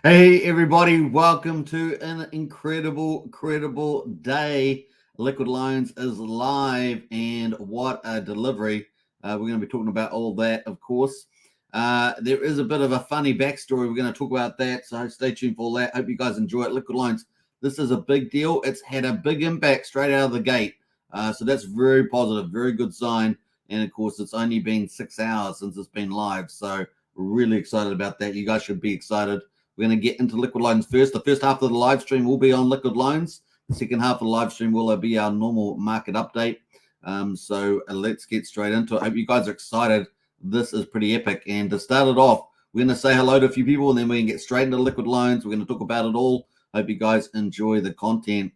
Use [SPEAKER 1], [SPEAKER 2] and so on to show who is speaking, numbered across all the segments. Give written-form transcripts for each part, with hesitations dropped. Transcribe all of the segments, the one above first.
[SPEAKER 1] Hey everybody, welcome to an incredible day. Liquid Loans is live, and what a delivery. We're going to be talking about all that, of course. There is a bit of a funny backstory. We're going to talk about that, so stay tuned for all that. Hope you guys enjoy it. Liquid Loans, this is a big deal. It's had a big impact straight out of the gate. So that's very positive, very good sign. And of course, it's only been 6 hours since it's been live. So really excited about that. You guys should be excited. We're going to get into Liquid Loans first. The first half of the live stream will be on Liquid Loans. The second half of the live stream will be our normal market update. So let's get straight into it. I hope you guys are excited. This is pretty epic. And to start it off, we're going to say hello to a few people, and then we can get straight into Liquid Loans. We're going to talk about it all. Hope you guys enjoy the content.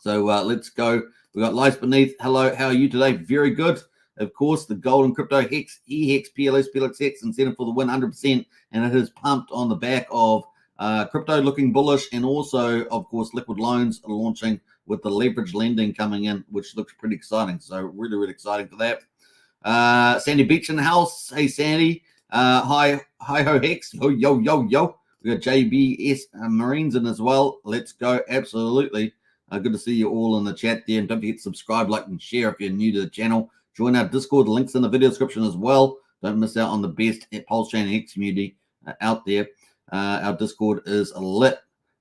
[SPEAKER 1] So let's go. We got Lights Beneath. Hello, how are you today? Very good. Of course, the golden crypto Hex, Hex, PLS, PLSX, incentive for the win 100%, and it has pumped on the back of crypto looking bullish, and also, of course, Liquid Loans launching with the leverage lending coming in, which looks pretty exciting. So really exciting for that. Sandy Beach in the house. Hey, Sandy. Hi ho Hex. Yo. We got JBS Marines in as well. Let's go. Absolutely. Good to see you all in the chat there. And don't forget to subscribe, like, and share if you're new to the channel. Join our Discord. Links in the video description as well. Don't miss out on the best PulseChain and Hex community out there. Our Discord is lit.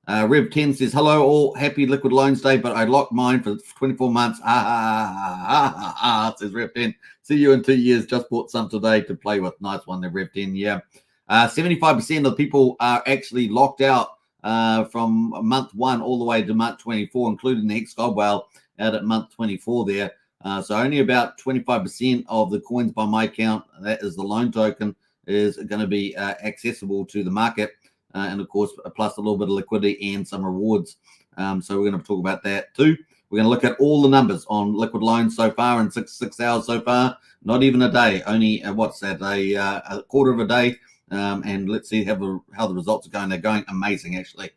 [SPEAKER 1] Rev10 says, hello all. Happy Liquid Loans Day, but I locked mine for 24 months. Says Rev10. See you in 2 years. Just bought some today to play with. Nice one there, Rev10. Yeah. 75% of the people are actually locked out from month 1 all the way to month 24, including the Hex Gold Whale out at month 24 there. So only about 25% of the coins by my count, that is the loan token, is going to be accessible to the market. And of course, plus a little bit of liquidity and some rewards. So we're going to talk about that too. We're going to look at all the numbers on Liquid Loans so far in six hours so far. Not even a day, only what's that, a quarter of a day. And let's see how the results are going. They're going amazing, actually.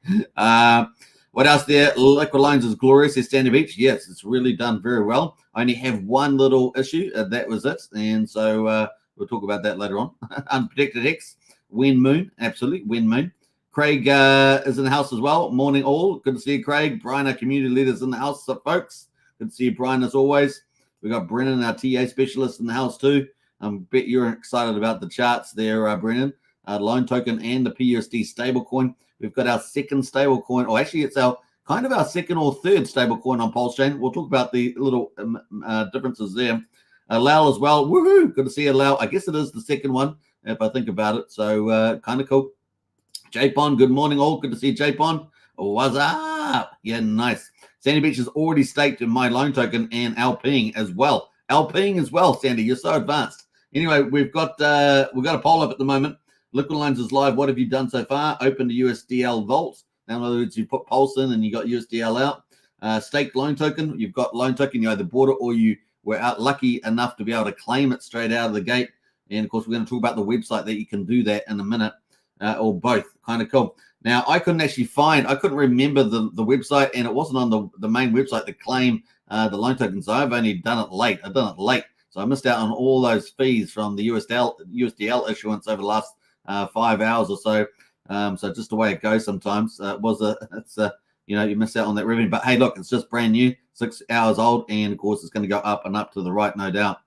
[SPEAKER 1] What else there? Liquid Loans is glorious at Sandy Beach. Yes, it's really done very well. I only have one little issue. That was it. And so we'll talk about that later on. Unprotected Hex. Wind Moon. Absolutely. Wind Moon. Craig is in the house as well. Morning all. Good to see you, Craig. Brian, our community leaders in the house, folks. Good to see you, Brian, as always. We got Brennan, our TA specialist, in the house too. Bet you're excited about the charts there, Brennan. Loan token and the PUSD stablecoin. We've got our second stablecoin, or actually it's our second or third stablecoin on PulseChain. We'll talk about the little differences there. Lal as well. Woohoo! Good to see you, Lal. I guess it is the second one, if I think about it. So kind of cool. J-Pon, good morning all. Good to see you, J-Pon. What's up? Yeah, nice. Sandy Beach has already staked in my loan token and Alping as well. Alping as well, Sandy. You're so advanced. Anyway, we've got a poll up at the moment. Liquid Loans is live. What have you done so far? Open the USDL vault. Now, in other words, you put Pulse in and you got USDL out. Staked loan token. You've got loan token. You either bought it or you were out lucky enough to be able to claim it straight out of the gate. And of course, we're going to talk about the website that you can do that in a minute, or both. Kind of cool. Now, I couldn't remember the website, and it wasn't on the main website to claim the loan token. So I've only done it late. I've done it late. So I missed out on all those fees from the USDL issuance over the last 5 hours or so. So just the way it goes sometimes. You miss out on that revenue. But hey, look, it's just brand new, 6 hours old, and of course it's going to go up and up to the right, no doubt.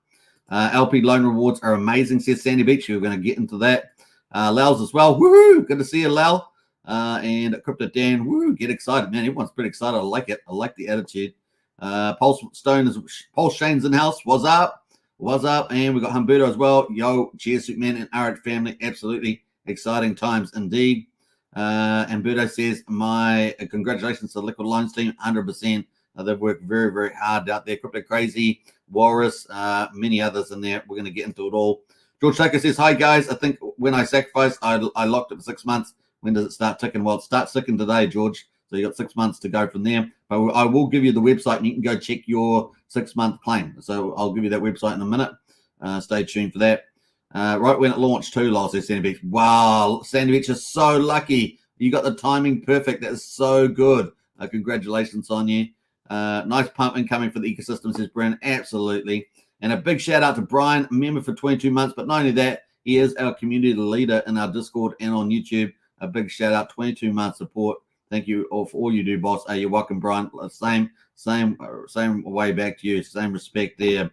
[SPEAKER 1] LP loan rewards are amazing, says Sandy Beach. We're going to get into that. Lal's as well. Woohoo! Good to see you, Lal. And Crypto Dan. Woo! Get excited, man. Everyone's pretty excited. I like it. I like the attitude. PulseChain's in the house. What's up? What's up? And we got Humberto as well. Yo, cheers, man, and RH family. Absolutely exciting times indeed. Humberto says, my congratulations to the Liquid Loans team, 100%. They've worked very hard out there. Crypto Crazy, Walrus, many others in there. We're going to get into it all. George Tucker says, hi, guys. I think when I sacrificed, I locked it for 6 months. When does it start ticking? Well, it starts ticking today, George. So you got 6 months to go from there. But I will give you the website, and you can go check your 6-month claim. So I'll give you that website in a minute. Stay tuned for that. Right when it launched too, Lyle says Sandy Beach. Wow, Sandy Beach is so lucky. You got the timing perfect. That is so good. Congratulations on you. Nice pump incoming for the ecosystem, says Brent. Absolutely. And a big shout out to Brian, a member for 22 months. But not only that, he is our community leader in our Discord and on YouTube. a big shout out, 22 months support. Thank you all for all you do, boss. You're welcome, Brian. Same way back to you. Same respect there.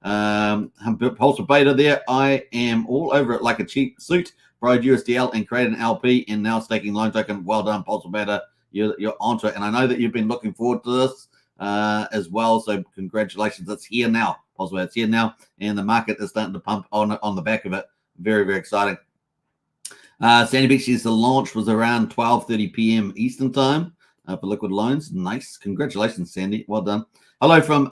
[SPEAKER 1] Pulse Beta there. I am all over it like a cheap suit. Borrowed USDL and created an LP and now staking loan token. Well done, Pulse Beta. You're onto it. And I know that you've been looking forward to this as well. So congratulations. It's here now. Pulse Beta, it's here now. And the market is starting to pump on the back of it. Very, very exciting. Sandy Beach says the launch was around 12:30 p.m. Eastern time for liquid loans. Nice. Congratulations, Sandy. Well done. Hello from,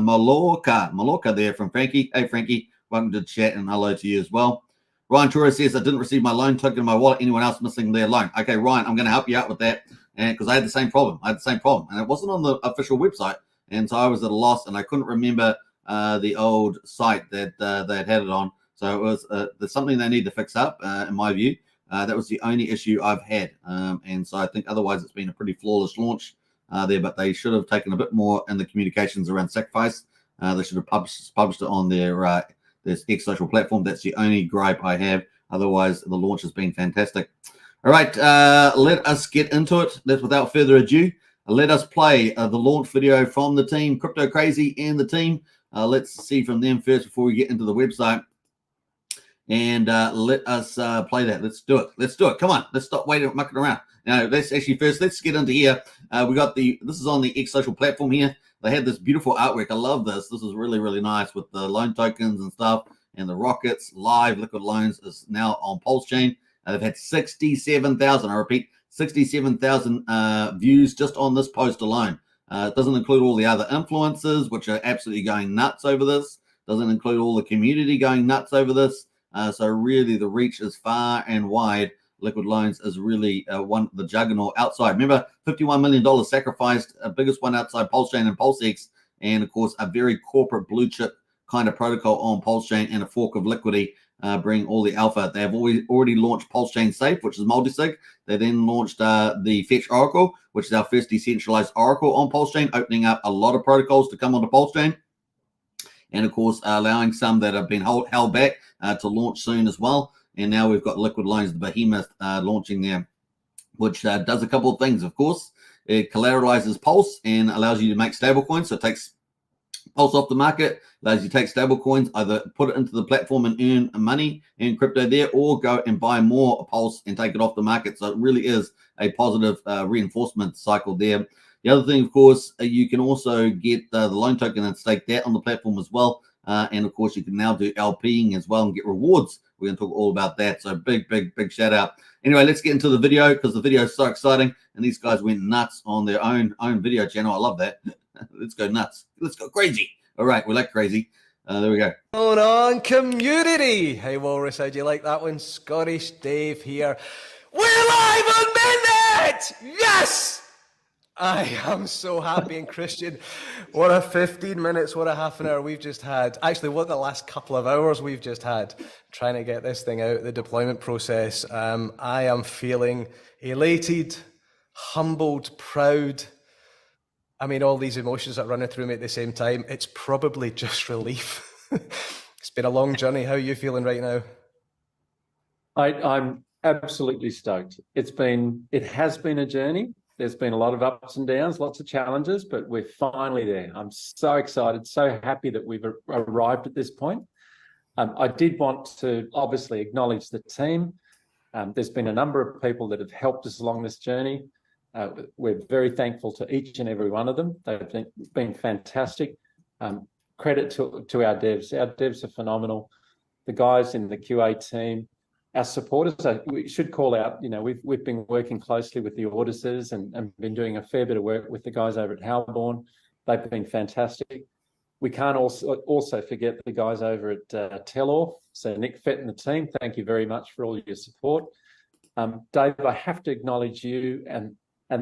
[SPEAKER 1] Mallorca there from Frankie. Hey, Frankie. Welcome to the chat and hello to you as well. Ryan Torres says, I didn't receive my loan token in my wallet. Anyone else missing their loan? Okay, Ryan, I'm going to help you out with that because I had the same problem. And it wasn't on the official website. And so I was at a loss and I couldn't remember the old site that they had it on. So it was there's something they need to fix up, in my view. That was the only issue I've had. And so I think otherwise it's been a pretty flawless launch there, but they should have taken a bit more in the communications around Sacrifice. They should have published it on their this Hex social platform. That's the only gripe I have. Otherwise, the launch has been fantastic. All right, let us get into it. Without further ado, let us play the launch video from the team, Crypto Crazy and the team. Let's see from them first before we get into the website. And let us play that. Let's do it. Come on. Let's stop waiting, mucking around. Now, let's get into here. We got this is on the Hex social platform here. They had this beautiful artwork. I love this. This is really, really nice with the loan tokens and stuff. And the rockets live liquid loans is now on PulseChain. They've had 67,000. I repeat, 67,000 views just on this post alone. It doesn't include all the other influencers, which are absolutely going nuts over this. Doesn't include all the community going nuts over this. So really the reach is far and wide. Liquid loans is really the juggernaut outside. Remember, $51 million sacrificed, biggest one outside PulseChain and PulseX, and of course a very corporate blue chip kind of protocol on PulseChain and a fork of Liquidity, bring all the alpha. They have already launched PulseChain Safe, which is multi-sig. They then launched the Fetch Oracle, which is our first decentralized Oracle on PulseChain, opening up a lot of protocols to come onto PulseChain. And of course, allowing some that have been held back to launch soon as well. And now we've got Liquid Loans, the behemoth, launching there, which does a couple of things. Of course, it collateralizes Pulse and allows you to make stablecoins. So it takes Pulse off the market, allows you to take stablecoins, either put it into the platform and earn money in crypto there, or go and buy more Pulse and take it off the market. So it really is a positive reinforcement cycle there. The other thing, of course, you can also get the loan token and stake that on the platform as well. And of course, you can now do LPing as well and get rewards. We're going to talk all about that. So big shout out. Anyway, let's get into the video because the video is so exciting. And these guys went nuts on their own video channel. I love that. Let's go nuts. Let's go crazy. All right, we like crazy. There we go.
[SPEAKER 2] Hold on, community. Hey, Walrus, how'd you like that one? Scottish Dave here. We're live on Midnight! Yes! I am so happy. And Christian, what a 15 minutes, what a half an hour we've just had. Actually, what the last couple of hours we've just had trying to get this thing out, the deployment process. I am feeling elated, humbled, proud. I mean, all these emotions that are running through me at the same time. It's probably just relief. It's been a long journey. How are you feeling right now?
[SPEAKER 3] I'm absolutely stoked. It has been a journey. There's been a lot of ups and downs, lots of challenges, but we're finally there. I'm so excited, so happy that we've arrived at this point. I did want to obviously acknowledge the team. There's been a number of people that have helped us along this journey. We're very thankful to each and every one of them. They've been fantastic. Credit to our devs. Our devs are phenomenal. The guys in the QA team, our supporters, we should call out, we've been working closely with the auditors and been doing a fair bit of work with the guys over at Halborn. They've been fantastic. We can't also forget the guys over at Telor. So Nick Fett and the team, thank you very much for all your support. Dave, I have to acknowledge you and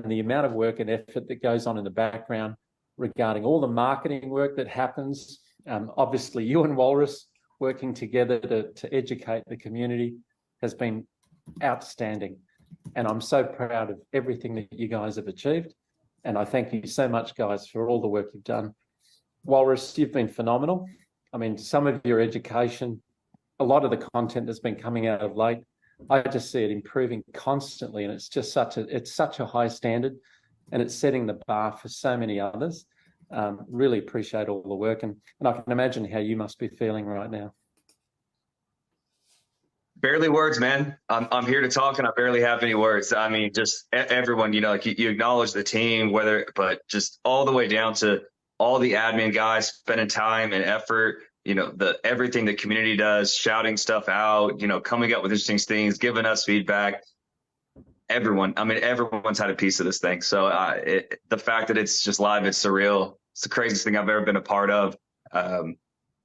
[SPEAKER 3] the amount of work and effort that goes on in the background regarding all the marketing work that happens. Obviously, you and Walrus working together to educate the community has been outstanding. And I'm so proud of everything that you guys have achieved. And I thank you so much, guys, for all the work you've done. Walrus, you've been phenomenal. I mean, some of your education, a lot of the content that's been coming out of late, I just see it improving constantly, and it's just such a high standard, and it's setting the bar for so many others. Really appreciate all the work, and I can imagine how you must be feeling right now.
[SPEAKER 4] Barely words, man. I'm here to talk, and I barely have any words. I mean, just everyone, you know, like you acknowledge the team, but just all the way down to all the admin guys spending time and effort, you know, everything the community does, shouting stuff out, you know, coming up with interesting things, giving us feedback. Everyone, I mean, everyone's had a piece of this thing. So the fact that it's just live, it's surreal. It's the craziest thing I've ever been a part of.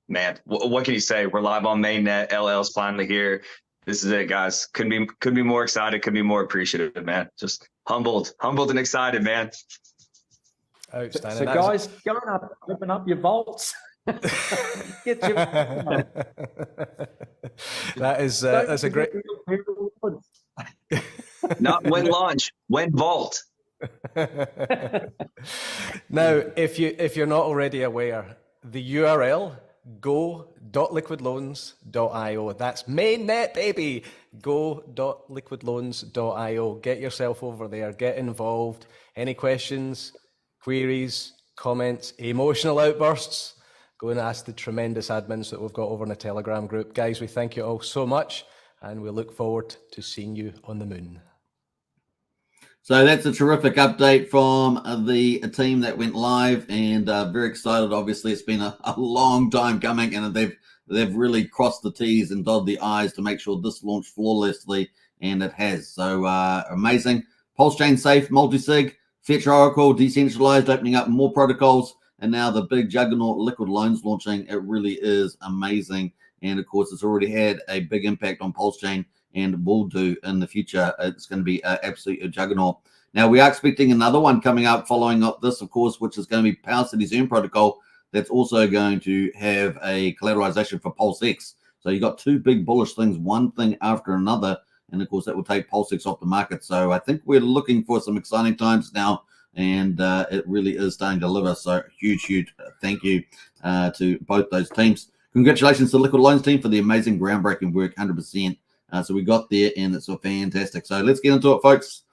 [SPEAKER 4] Man, what can you say? We're live on mainnet. LL's finally here. This is it, guys. Could be more excited. Could be more appreciative, man. Just humbled and excited, man.
[SPEAKER 2] Outstanding.
[SPEAKER 3] So guys, go up, open up your vaults. Get your.
[SPEAKER 2] That's a great.
[SPEAKER 4] Not when launch, when vault.
[SPEAKER 2] Now, if you're not already aware, the URL go.liquidloans.io. That's mainnet, baby. Go.liquidloans.io. Get yourself over there. Get involved. Any questions, queries, comments, emotional outbursts? Go and ask the tremendous admins that we've got over in the Telegram group. Guys, we thank you all so much, and we look forward to seeing you on the moon.
[SPEAKER 1] So that's a terrific update from the team that went live, and very excited. Obviously, it's been a long time coming, and they've really crossed the T's and dotted the I's to make sure this launched flawlessly, and it has. So amazing. PulseChain safe, multi-sig, Fetch Oracle, decentralized, opening up more protocols, and now the big juggernaut Liquid Loans launching. It really is amazing, and of course, it's already had a big impact on PulseChain, and will do in the future. It's going to be absolutely a juggernaut. Now, we are expecting another one coming up following up this, of course, which is going to be PowerCity's Earn protocol. That's also going to have a collateralization for PulseX. So you've got two big bullish things, one thing after another. And of course, that will take PulseX off the market. So I think we're looking for some exciting times now. And it really is starting to deliver. So huge thank you to both those teams. Congratulations to the Liquid Loans team for the amazing groundbreaking work, 100%. So we got there, and it's fantastic. So let's get into it, folks.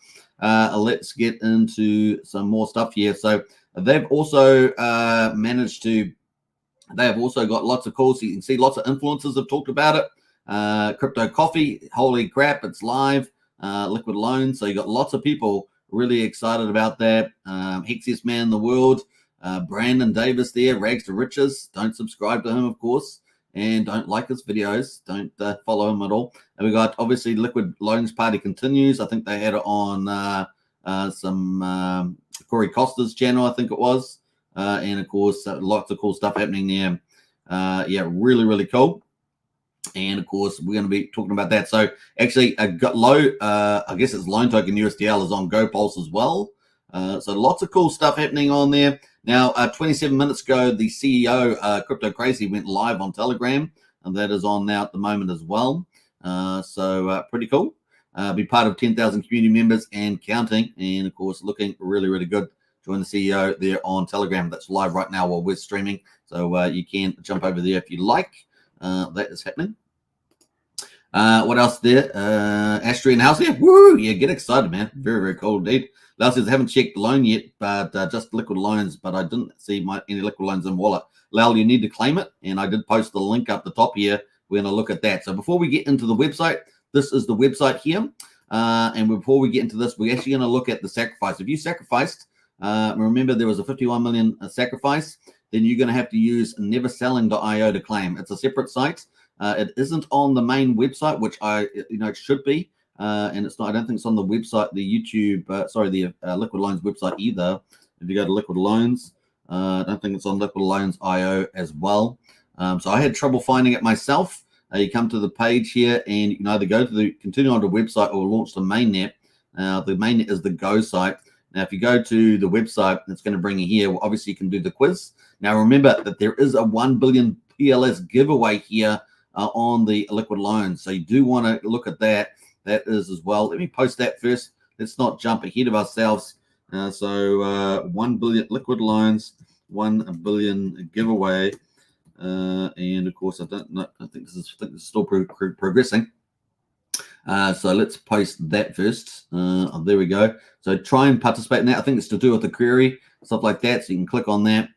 [SPEAKER 1] Let's get into some more stuff here. So they've also they have also got lots of calls. So you can see lots of influencers have talked about it. Crypto Coffee, holy crap, it's live. Liquid Loans. So you got lots of people really excited about that. Hexiest man in the world. Brandon Davis there, Rags to Riches. Don't subscribe to him, of course. And don't like his videos. Don't follow him at all. And we got, obviously, Liquid Loans Party continues. I think they had it on some Corey Costa's channel, I think it was. And, of course, lots of cool stuff happening there. Yeah, really cool. And, of course, we're going to be talking about that. So, actually, I guess it's Loan Token USDL is on GoPulse as well. So lots of cool stuff happening on there. Now, 27 minutes ago, the CEO, Crypto Crazy, went live on Telegram, and that is on now at the moment as well. So pretty cool. Be part of 10,000 community members and counting, and of course, looking really good. Join the CEO there on Telegram. That's live right now while we're streaming, so you can jump over there if you like. That is happening. What else there? Astrian House here. Woo! Yeah, get excited, man. Very cool indeed. Last says, I haven't checked the loan yet, but just Liquid Loans, but I didn't see any Liquid Loans in wallet. Lal, you need to claim it, and I did post the link up the top here. We're going to look at that. So before we get into the website, this is the website here. And before we get into this, we're actually going to look at the sacrifice. If you sacrificed, remember there was a 51 million sacrifice, then you're going to have to use neverselling.io to claim. It's a separate site. It isn't on the main website, which it should be. And it's not. I don't think it's on the website, the YouTube, the Liquid Loans website either. If you go to Liquid Loans, I don't think it's on Liquid Loans IO as well. So I had trouble finding it myself. You come to the page here, and you can either go to continue on the website or launch the mainnet. The mainnet is the Go site. Now, if you go to the website, it's going to bring you here. Well, obviously, you can do the quiz. Now, remember that there is a 1 billion PLS giveaway here on the Liquid Loans. So you do want to look at that. That is as well. Let me post that first. Let's not jump ahead of ourselves. 1 billion Liquid Loans, 1 billion giveaway. And of course, I don't know. I think this is still progressing. So let's post that first. There we go. So try and participate in that. I think it's to do with the query, stuff like that. So you can click on that.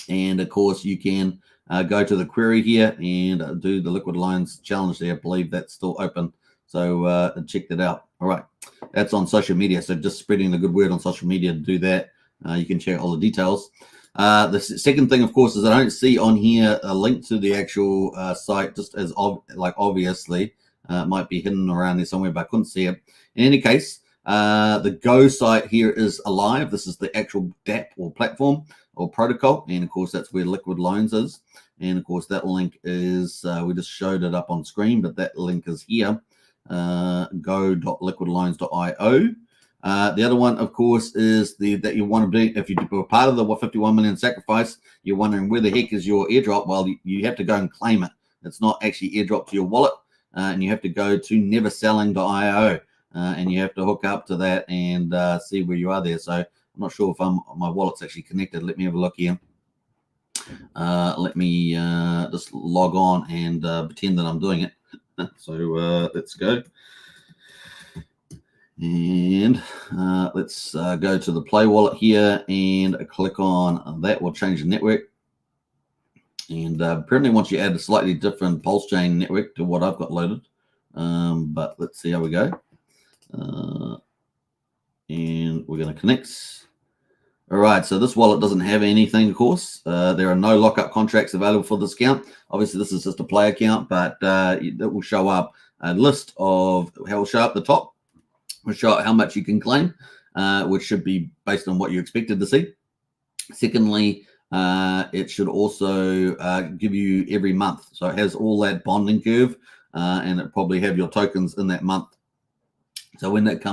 [SPEAKER 1] And of course, you can go to the query here and do the Liquid Loans challenge there. I believe that's still open. So check that out. All right. That's on social media. So just spreading the good word on social media to do that. You can check all the details. The second thing, of course, is I don't see on here a link to the actual site, just as obviously. It might be hidden around there somewhere, but I couldn't see it. In any case, the Go site here is alive. This is the actual DApp or platform or protocol. And of course, that's where Liquid Loans is. And of course, that link is, we just showed it up on screen, but that link is here, go.liquidloans.io. The other one, of course, is that you want to be, if you were part of the 51 million sacrifice, you're wondering where the heck is your airdrop? Well, you have to go and claim it. It's not actually airdrop to your wallet. And you have to go to neverselling.io and you have to hook up to that and see where you are there. So I'm not sure if my wallet's actually connected. Let me have a look here. Let me just log on and pretend that I'm doing it. So let's go. And let's go to the Play wallet here and click on that. Will change the network. And apparently once you add a slightly different PulseChain network to what I've got loaded. But let's see how we go. And we're going to connect. All right, so this wallet doesn't have anything, of course. There are no lockup contracts available for this account. Obviously, this is just a play account, but it will show up a list of how it will show up the top. It will show up how much you can claim, which should be based on what you expected to see. Secondly, it should also give you every month. So it has all that bonding curve, and it probably have your tokens in that month. So when that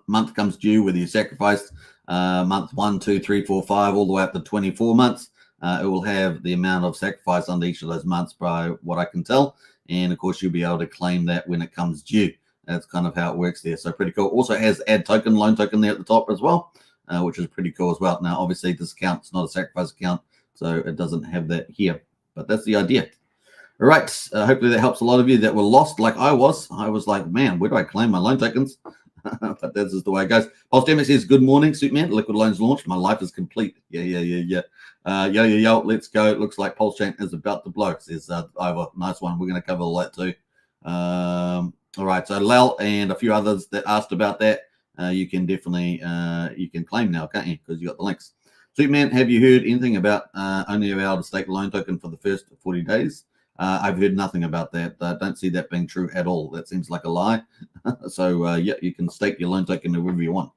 [SPEAKER 1] month comes due, whether you sacrifice month 1, 2, 3, 4, 5, all the way up to 24 months, it will have the amount of sacrifice under each of those months by what I can tell. And of course, you'll be able to claim that when it comes due. That's kind of how it works there. So pretty cool. Also has add token, loan token there at the top as well, which is pretty cool as well. Now, obviously, this account is not a sacrifice account, so it doesn't have that here. But that's the idea. All right. Hopefully that helps a lot of you that were lost like I was. I was like, man, where do I claim my loan tokens? But this is the way it goes. PulseChain says, good morning, Superman. Liquid Loans launched. My life is complete. Yeah. Yo. Let's go. It looks like PulseChain is about to blow. Says Ivor. Nice one. We're going to cover all that too. All right. So Lel and a few others that asked about that, you can definitely you can claim now, can't you? Because you got the links. Superman, have you heard anything about only able to stake a loan token for the first 40 days? I've heard nothing about that. Don't see that being true at all. That seems like a lie. So, yeah, you can stake your loan token wherever you want,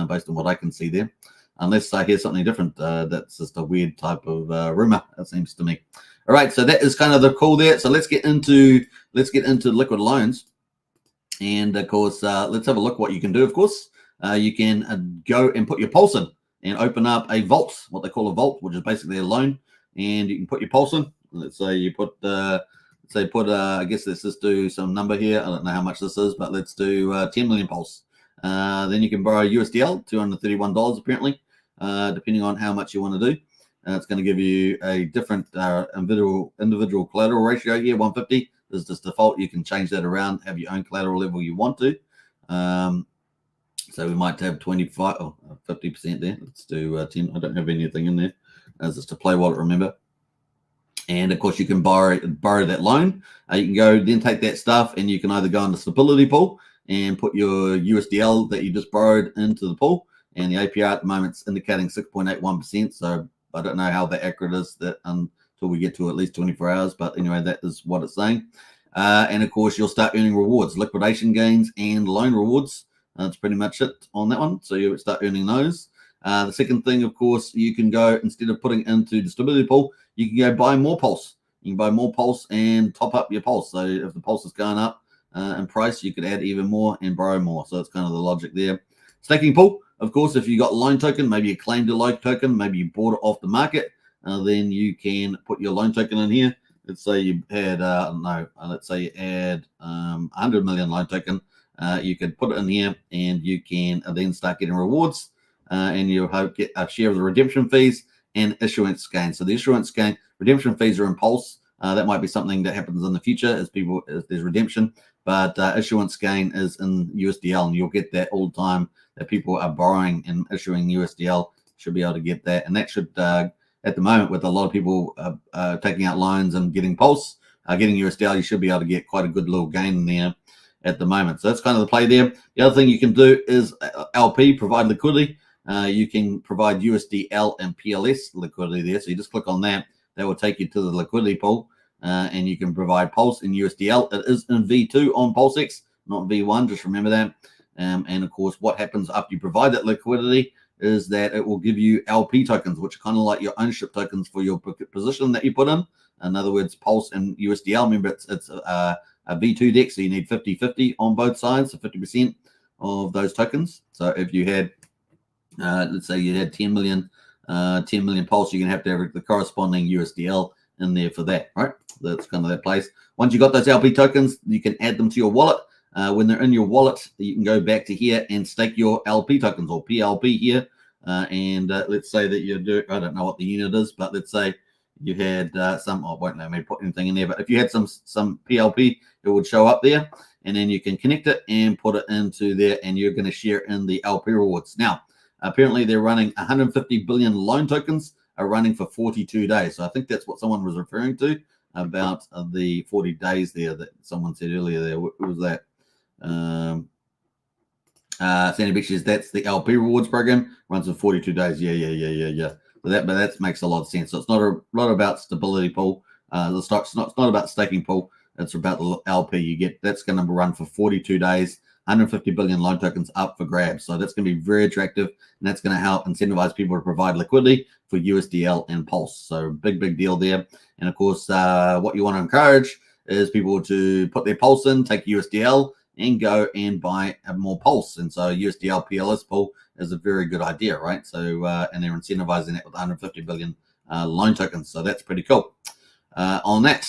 [SPEAKER 1] based on what I can see there. Unless I hear something different, that's just a weird type of rumor, it seems to me. All right, so that is kind of the call there. So let's get into Liquid Loans. And, of course, let's have a look what you can do, of course. You can go and put your pulse in and open up a vault, what they call a vault, which is basically a loan. And you can put your pulse in. Let's say you put, I guess let's just do some number here. I don't know how much this is, but let's do 10 million pulse. Then you can borrow USDL, $231 apparently, depending on how much you want to do. It's going to give you a different individual collateral ratio here, 150. This is just default. You can change that around, have your own collateral level you want to. So we might have 25 or 50% there. Let's do 10. I don't have anything in there. It's just a play wallet, remember. And of course, you can borrow that loan. You can go then take that stuff, and you can either go on the stability pool and put your USDL that you just borrowed into the pool. And the APR at the moment is indicating 6.81%. So I don't know how that accurate is that until we get to at least 24 hours. But anyway, that is what it's saying. And of course, you'll start earning rewards, liquidation gains, and loan rewards. That's pretty much it on that one. So you start earning those. The second thing, of course, you can go, instead of putting into the stability pool, you can go buy more pulse. You can buy more pulse and top up your pulse. So if the pulse is going up in price, you could add even more and borrow more. So that's kind of the logic there. Staking pool, of course, if you got loan token, maybe you claimed a loan token, maybe you bought it off the market, then you can put your loan token in here. Let's say you had, let's say you had 100 million loan token. You could put it in here and you can then start getting rewards. And you'll get a share of the redemption fees and issuance gain. So the issuance gain, redemption fees are in Pulse. That might be something that happens in the future as there's redemption. But issuance gain is in USDL, and you'll get that all the time that people are borrowing and issuing USDL. Should be able to get that, and that should at the moment with a lot of people taking out loans and getting Pulse, getting USDL, you should be able to get quite a good little gain in there at the moment. So that's kind of the play there. The other thing you can do is LP, provide liquidity. You can provide USDL and PLS liquidity there. So you just click on that. That will take you to the liquidity pool, and you can provide Pulse in USDL. It is in V2 on PulseX, not V1. Just remember that. And of course, what happens after you provide that liquidity is that it will give you LP tokens, which are kind of like your ownership tokens for your position that you put in. In other words, Pulse and USDL. Remember, it's a V2 deck, so you need 50-50 on both sides, so 50% of those tokens. So if you had, let's say you had 10 million Pulse, you're going to have the corresponding USDL in there for that, right? That's kind of that place. Once you got those LP tokens, you can add them to your wallet. When they're in your wallet, you can go back to here and stake your LP tokens or PLP here. Let's say that you do, I don't know what the unit is, but let's say you had some, I won't let me put anything in there, but if you had some PLP, it would show up there, and then you can connect it and put it into there, and you're going to share in the LP rewards. Now, apparently they're running 150 billion loan tokens are running for 42 days. So I think that's what someone was referring to about the 40 days there that someone said earlier there. What was that? Sandy Beach says that's the LP rewards program, runs for 42 days. Yeah. But that makes a lot of sense. So it's not about stability pool. The stock's not about staking pool. It's about the LP you get. That's going to run for 42 days. 150 billion loan tokens up for grabs. So that's going to be very attractive, and that's going to help incentivize people to provide liquidity for USDL and Pulse. So big deal there. And of course, what you want to encourage is people to put their Pulse in, take USDL, and go and buy more Pulse. And so USDL PLS pool is a very good idea, right? So and they're incentivizing it with 150 billion loan tokens. So that's pretty cool. On that,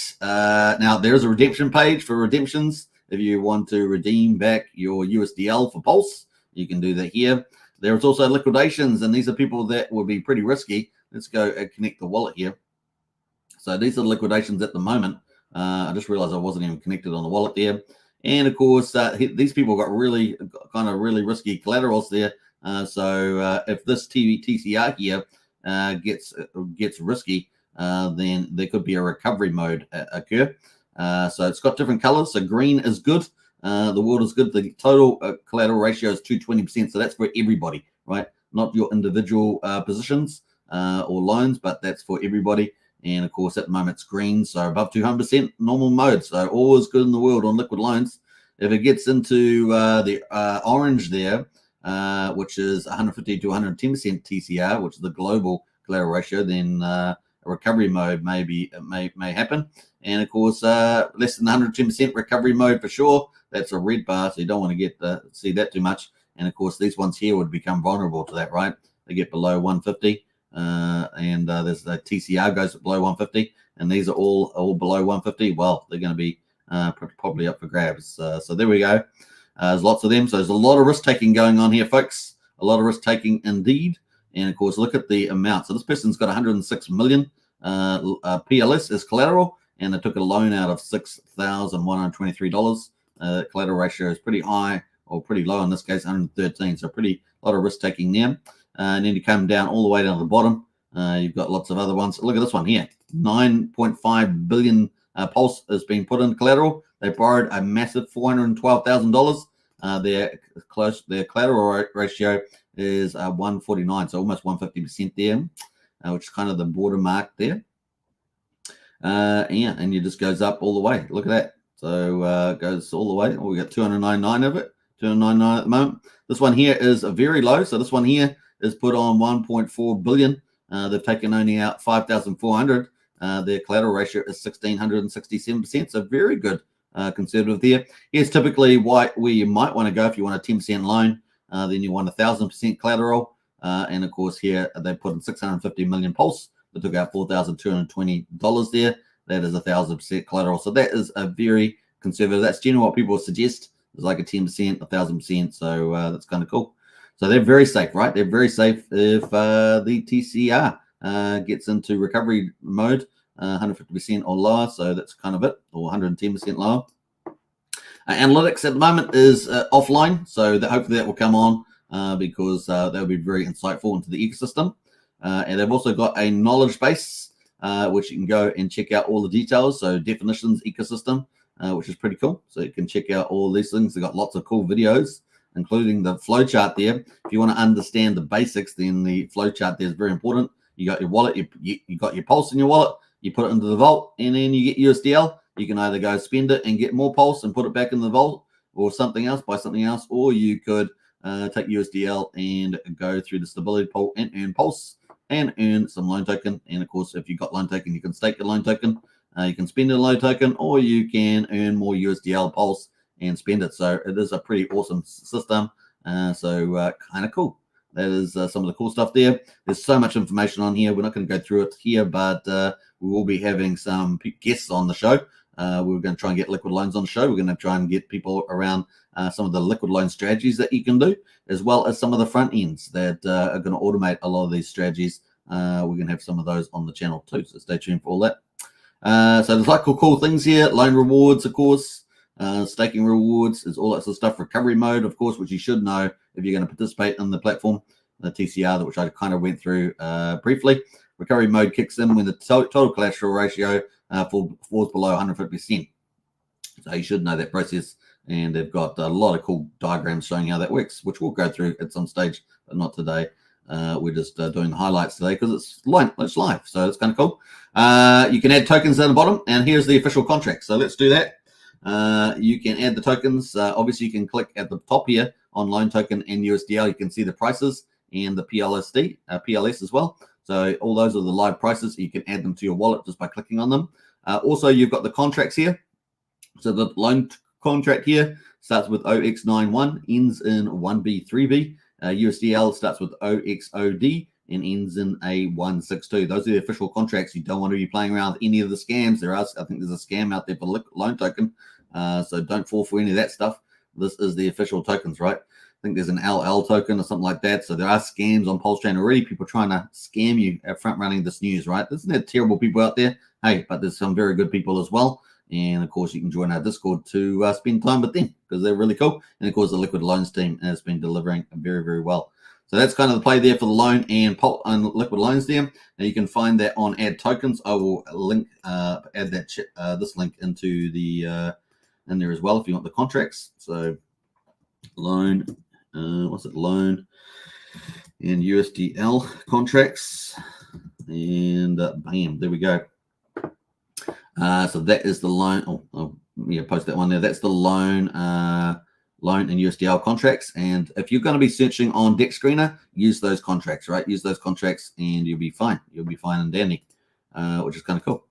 [SPEAKER 1] now there is a redemption page for redemptions. If you want to redeem back your USDL for Pulse, you can do that here. There's also liquidations, and these are people that would be pretty risky. Let's go and connect the wallet here. So these are the liquidations at the moment. I just realized I wasn't even connected on the wallet there. And of course, these people got really risky collaterals there. So if this TCR here gets risky, then there could be a recovery mode occur. So it's got different colors. So green is good. The world is good. The total collateral ratio is 220%. So that's for everybody, right? Not your individual positions or loans, but that's for everybody. And of course, at the moment it's green. So above 200% normal mode. So all is good in the world on liquid loans. If it gets into the orange there, which is 150 to 110% TCR, which is the global collateral ratio, then a recovery mode may happen. And of course, less than 110% recovery mode for sure. That's a red bar, so you don't want to see that too much. And of course, these ones here would become vulnerable to that, right? They get below 150, and there's the TCR goes below 150, and these are all below 150. Well, they're going to be probably up for grabs. So there we go. There's lots of them. So there's a lot of risk taking going on here, folks. A lot of risk taking indeed. And of course, look at the amount. So this person's got 106 million PLS as collateral, and they took a loan out of $6,123. Collateral ratio is pretty high, or pretty low in this case, 113. So a lot of risk taking there. And then you come down all the way down to the bottom. You've got lots of other ones. Look at this one here. 9.5 billion Pulse has been put in collateral. They borrowed a massive $412,000. Their collateral ratio is 149, so almost 150% there, which is kind of the border mark there. And it just goes up all the way. Look at that. So it goes all the way. We got 299 of it, 299 at the moment. This one here is a very low. So this one here is put on 1.4 billion. They've taken only out 5,400. Their collateral ratio is 1,667%. So very good conservative there. Here's typically where you might want to go if you want a 10% loan. Then you want 1,000% collateral. And of course here they put in 650 million Pulse. They took out $4,220 there. That is 1,000% collateral. So that is a very conservative. That's generally what people suggest. It's like a 10%, 1,000%. So that's kind of cool. So they're very safe, right? They're very safe if the TCR gets into recovery mode. 150% or lower. So that's kind of it, or 110% lower. Analytics at the moment is offline, so hopefully that will come on because they'll be very insightful into the ecosystem. And they've also got a knowledge base, which you can go and check out all the details. So definitions, ecosystem, which is pretty cool. So you can check out all these things. They've got lots of cool videos, including the flowchart there. If you want to understand the basics, then the flowchart there is very important. You got your wallet, you got your Pulse in your wallet, you put it into the vault, and then you get USDL. You can either go spend it and get more Pulse and put it back in the vault, or something else, buy something else, or you could take USDL and go through the stability pool and earn Pulse and earn some loan token. And of course, if you've got loan token, you can stake your loan token, you can spend a loan token, or you can earn more USDL Pulse and spend it. So it is a pretty awesome system. So kind of cool. That is some of the cool stuff there. There's so much information on here. We're not going to go through it here, but we will be having some guests on the show. We're going to try and get liquid loans on the show. We're going to try and get people around some of the liquid loan strategies that you can do, as well as some of the front ends that are going to automate a lot of these strategies. We're going to have some of those on the channel too, so stay tuned for all that. So there's like cool things here. Loan rewards, of course. Staking rewards is all that sort of stuff. Recovery mode, of course, which you should know if you're going to participate in the platform. The TCR, which I kind of went through briefly. Recovery mode kicks in when the total collateral ratio falls below 150%. So you should know that process. And they've got a lot of cool diagrams showing how that works, which we'll go through at some stage, but not today. We're just doing the highlights today because it's live, so it's kind of cool. You can add tokens down the bottom, and here's the official contract. So let's do that. You can add the tokens. Obviously, you can click at the top here on loan token and USDL. You can see the prices and the PLS as well. So all those are the live prices. You can add them to your wallet just by clicking on them. Also, you've got the contracts here. So the loan contract here starts with OX91, ends in 1B3B. USDL starts with OXOD and ends in A162. Those are the official contracts. You don't want to be playing around with any of the scams. I think there's a scam out there for loan token. So don't fall for any of that stuff. This is the official tokens, right? I think there's an LL token or something like that. So there are scams on PulseChain already. People trying to scam you at front running this news, right? Isn't there terrible people out there? Hey, but there's some very good people as well. And of course, you can join our Discord to spend time with them because they're really cool. And of course, the Liquid Loans team has been delivering very, very well. So that's kind of the play there for the loan and Liquid Loans there. Now you can find that on Add Tokens. I will link add that this link into the in there as well if you want the contracts. So loan, loan and USDL contracts, and bam, there we go. So that is the loan. Post that one there. That's the loan and USDL contracts. And if you're going to be searching on Deck Screener, use those contracts, right? Use those contracts and you'll be fine. You'll be fine and dandy, which is kind of cool.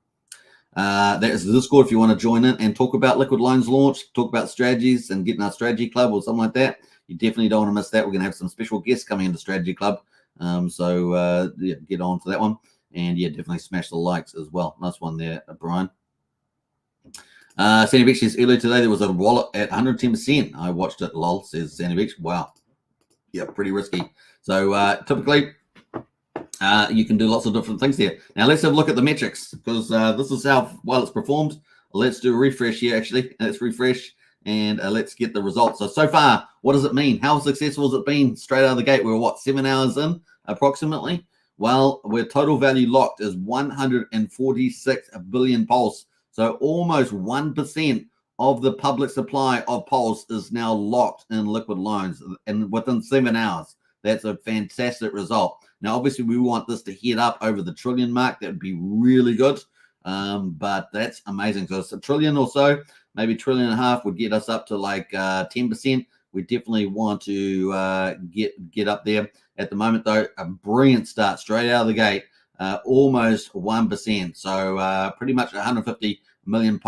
[SPEAKER 1] That is the Discord if you want to join in and talk about Liquid Loans launch, talk about strategies and getting our strategy club or something like that. You definitely don't want to miss that. We're going to have some special guests coming into strategy club. So get on to that one. And yeah, definitely smash the likes as well. Nice one there, Brian. Sandy Beach says earlier today there was a wallet at 110%. I watched it, lol, says Sandy Beach. Wow. Yeah, pretty risky. So typically you can do lots of different things here. Now let's have a look at the metrics because this is how well it's performed. Let's do a refresh here actually. Let's refresh and let's get the results. So far, what does it mean? How successful has it been straight out of the gate? We're what, 7 hours in approximately? Well, we're total value locked is 146 billion Pulse. So almost 1% of the public supply of Pulse is now locked in Liquid Loans and within 7 hours. That's a fantastic result. Now, obviously, we want this to head up over the trillion mark. That would be really good. But that's amazing. So it's $1 trillion or so, maybe $1.5 trillion would get us up to like 10%. We definitely want to get up there. At the moment, though, a brilliant start straight out of the gate, almost 1%. So pretty much 150 billion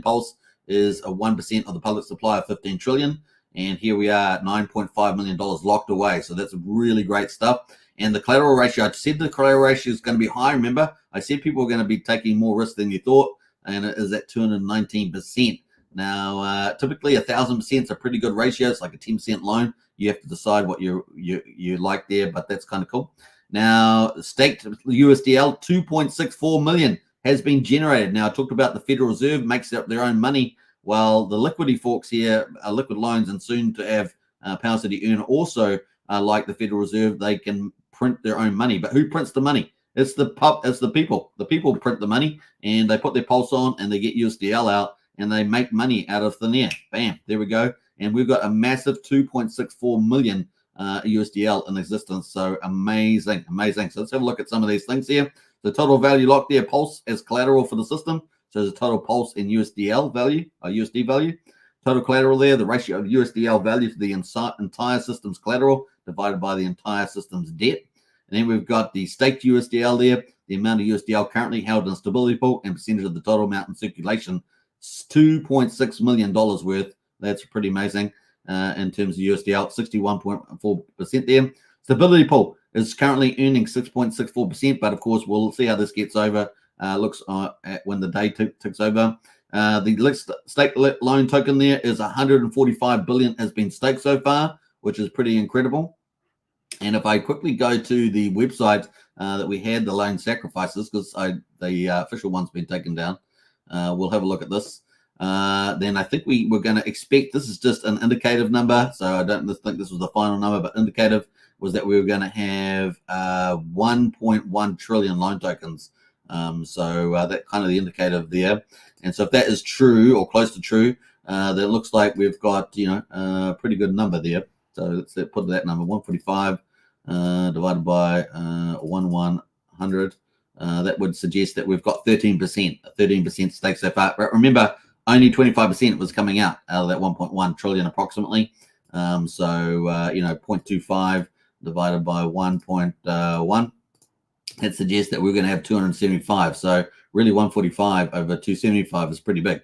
[SPEAKER 1] Pulse is a 1% of the public supply of 15 trillion. And here we are, $9.5 million locked away. So that's really great stuff. And the collateral ratio, I said the collateral ratio is going to be high. Remember, I said people are going to be taking more risk than you thought, and it is at 219%. Now, typically 1,000% is a pretty good ratio. It's like a 10% loan. You have to decide what you like there, but that's kind of cool. Now, staked USDL 2.64 million has been generated. Now, I talked about the Federal Reserve makes up their own money. Well, the liquidity folks here, liquid loans, and soon to have Power City Earn also, like the Federal Reserve, they can print their own money. But who prints the money? It's the people. The people print the money, and they put their pulse on, and they get USDL out, and they make money out of thin air. Bam, there we go. And we've got a massive 2.64 million USDL in existence. So amazing. So let's have a look at some of these things here. The total value locked there, Pulse as collateral for the system. So there's a total Pulse in USDL value, or USD value. Total collateral there, the ratio of USDL value to the entire system's collateral divided by the entire system's debt. And then we've got the staked USDL there, the amount of USDL currently held in stability pool, and percentage of the total amount in circulation. $2.6 million worth. That's pretty amazing in terms of USDL, 61.4% there. Stability pool is currently earning 6.64%, but of course, we'll see how this gets over. Looks when the day ticks over. The stake loan token there is 145 billion has been staked so far, which is pretty incredible. And if I quickly go to the website that we had, the loan sacrifices, because the official one's been taken down, we'll have a look at this. Then I think we're going to expect, this is just an indicative number, so I don't think this was the final number, but indicative was that we were going to have 1.1 trillion loan tokens. So that kind of the indicative there. And so if that is true or close to true, then it looks like we've got, a pretty good number there. So let's put that number 145 divided by 100. That would suggest that we've got 13% stake so far. But remember, only 25% was coming out of that 1.1 trillion approximately. So 0.25 divided by 1.1. It suggests that we're going to have 275. So really 145 over 275 is pretty big.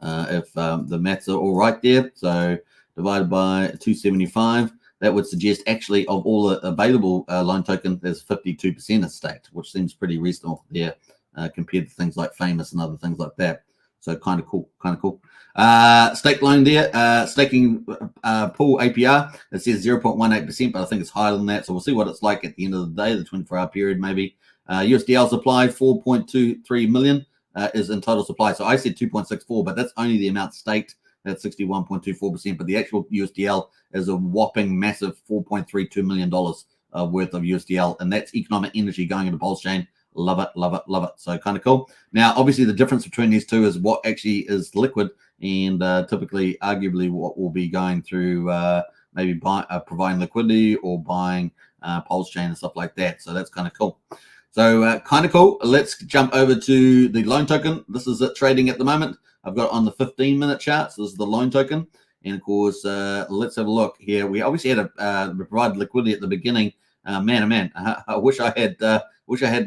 [SPEAKER 1] If the maths are all right there. So divided by 275, that would suggest actually of all the available loan tokens, there's 52% is staked, which seems pretty reasonable there compared to things like Famous and other things like that. So kind of cool. Stake loan there, staking pool APR, it says 0.18%, but I think it's higher than that. So we'll see what it's like at the end of the day, the 24-hour period maybe. USDL supply, 4.23 million is in total supply. So I said 2.64, but that's only the amount staked. That's 61.24%, but the actual USDL is a whopping massive $4.32 million worth of USDL, and that's economic energy going into PulseChain. Love it. So kind of cool. Now, obviously, the difference between these two is what actually is liquid, and typically, arguably, what will be going through maybe providing liquidity or buying PulseChain and stuff like that. So that's kind of cool. So kind of cool. Let's jump over to the loan token. This is it trading at the moment. I've got it on the 15-minute chart. So this is the loan token. And of course, let's have a look here. We obviously had provided liquidity at the beginning. Man, I wish I had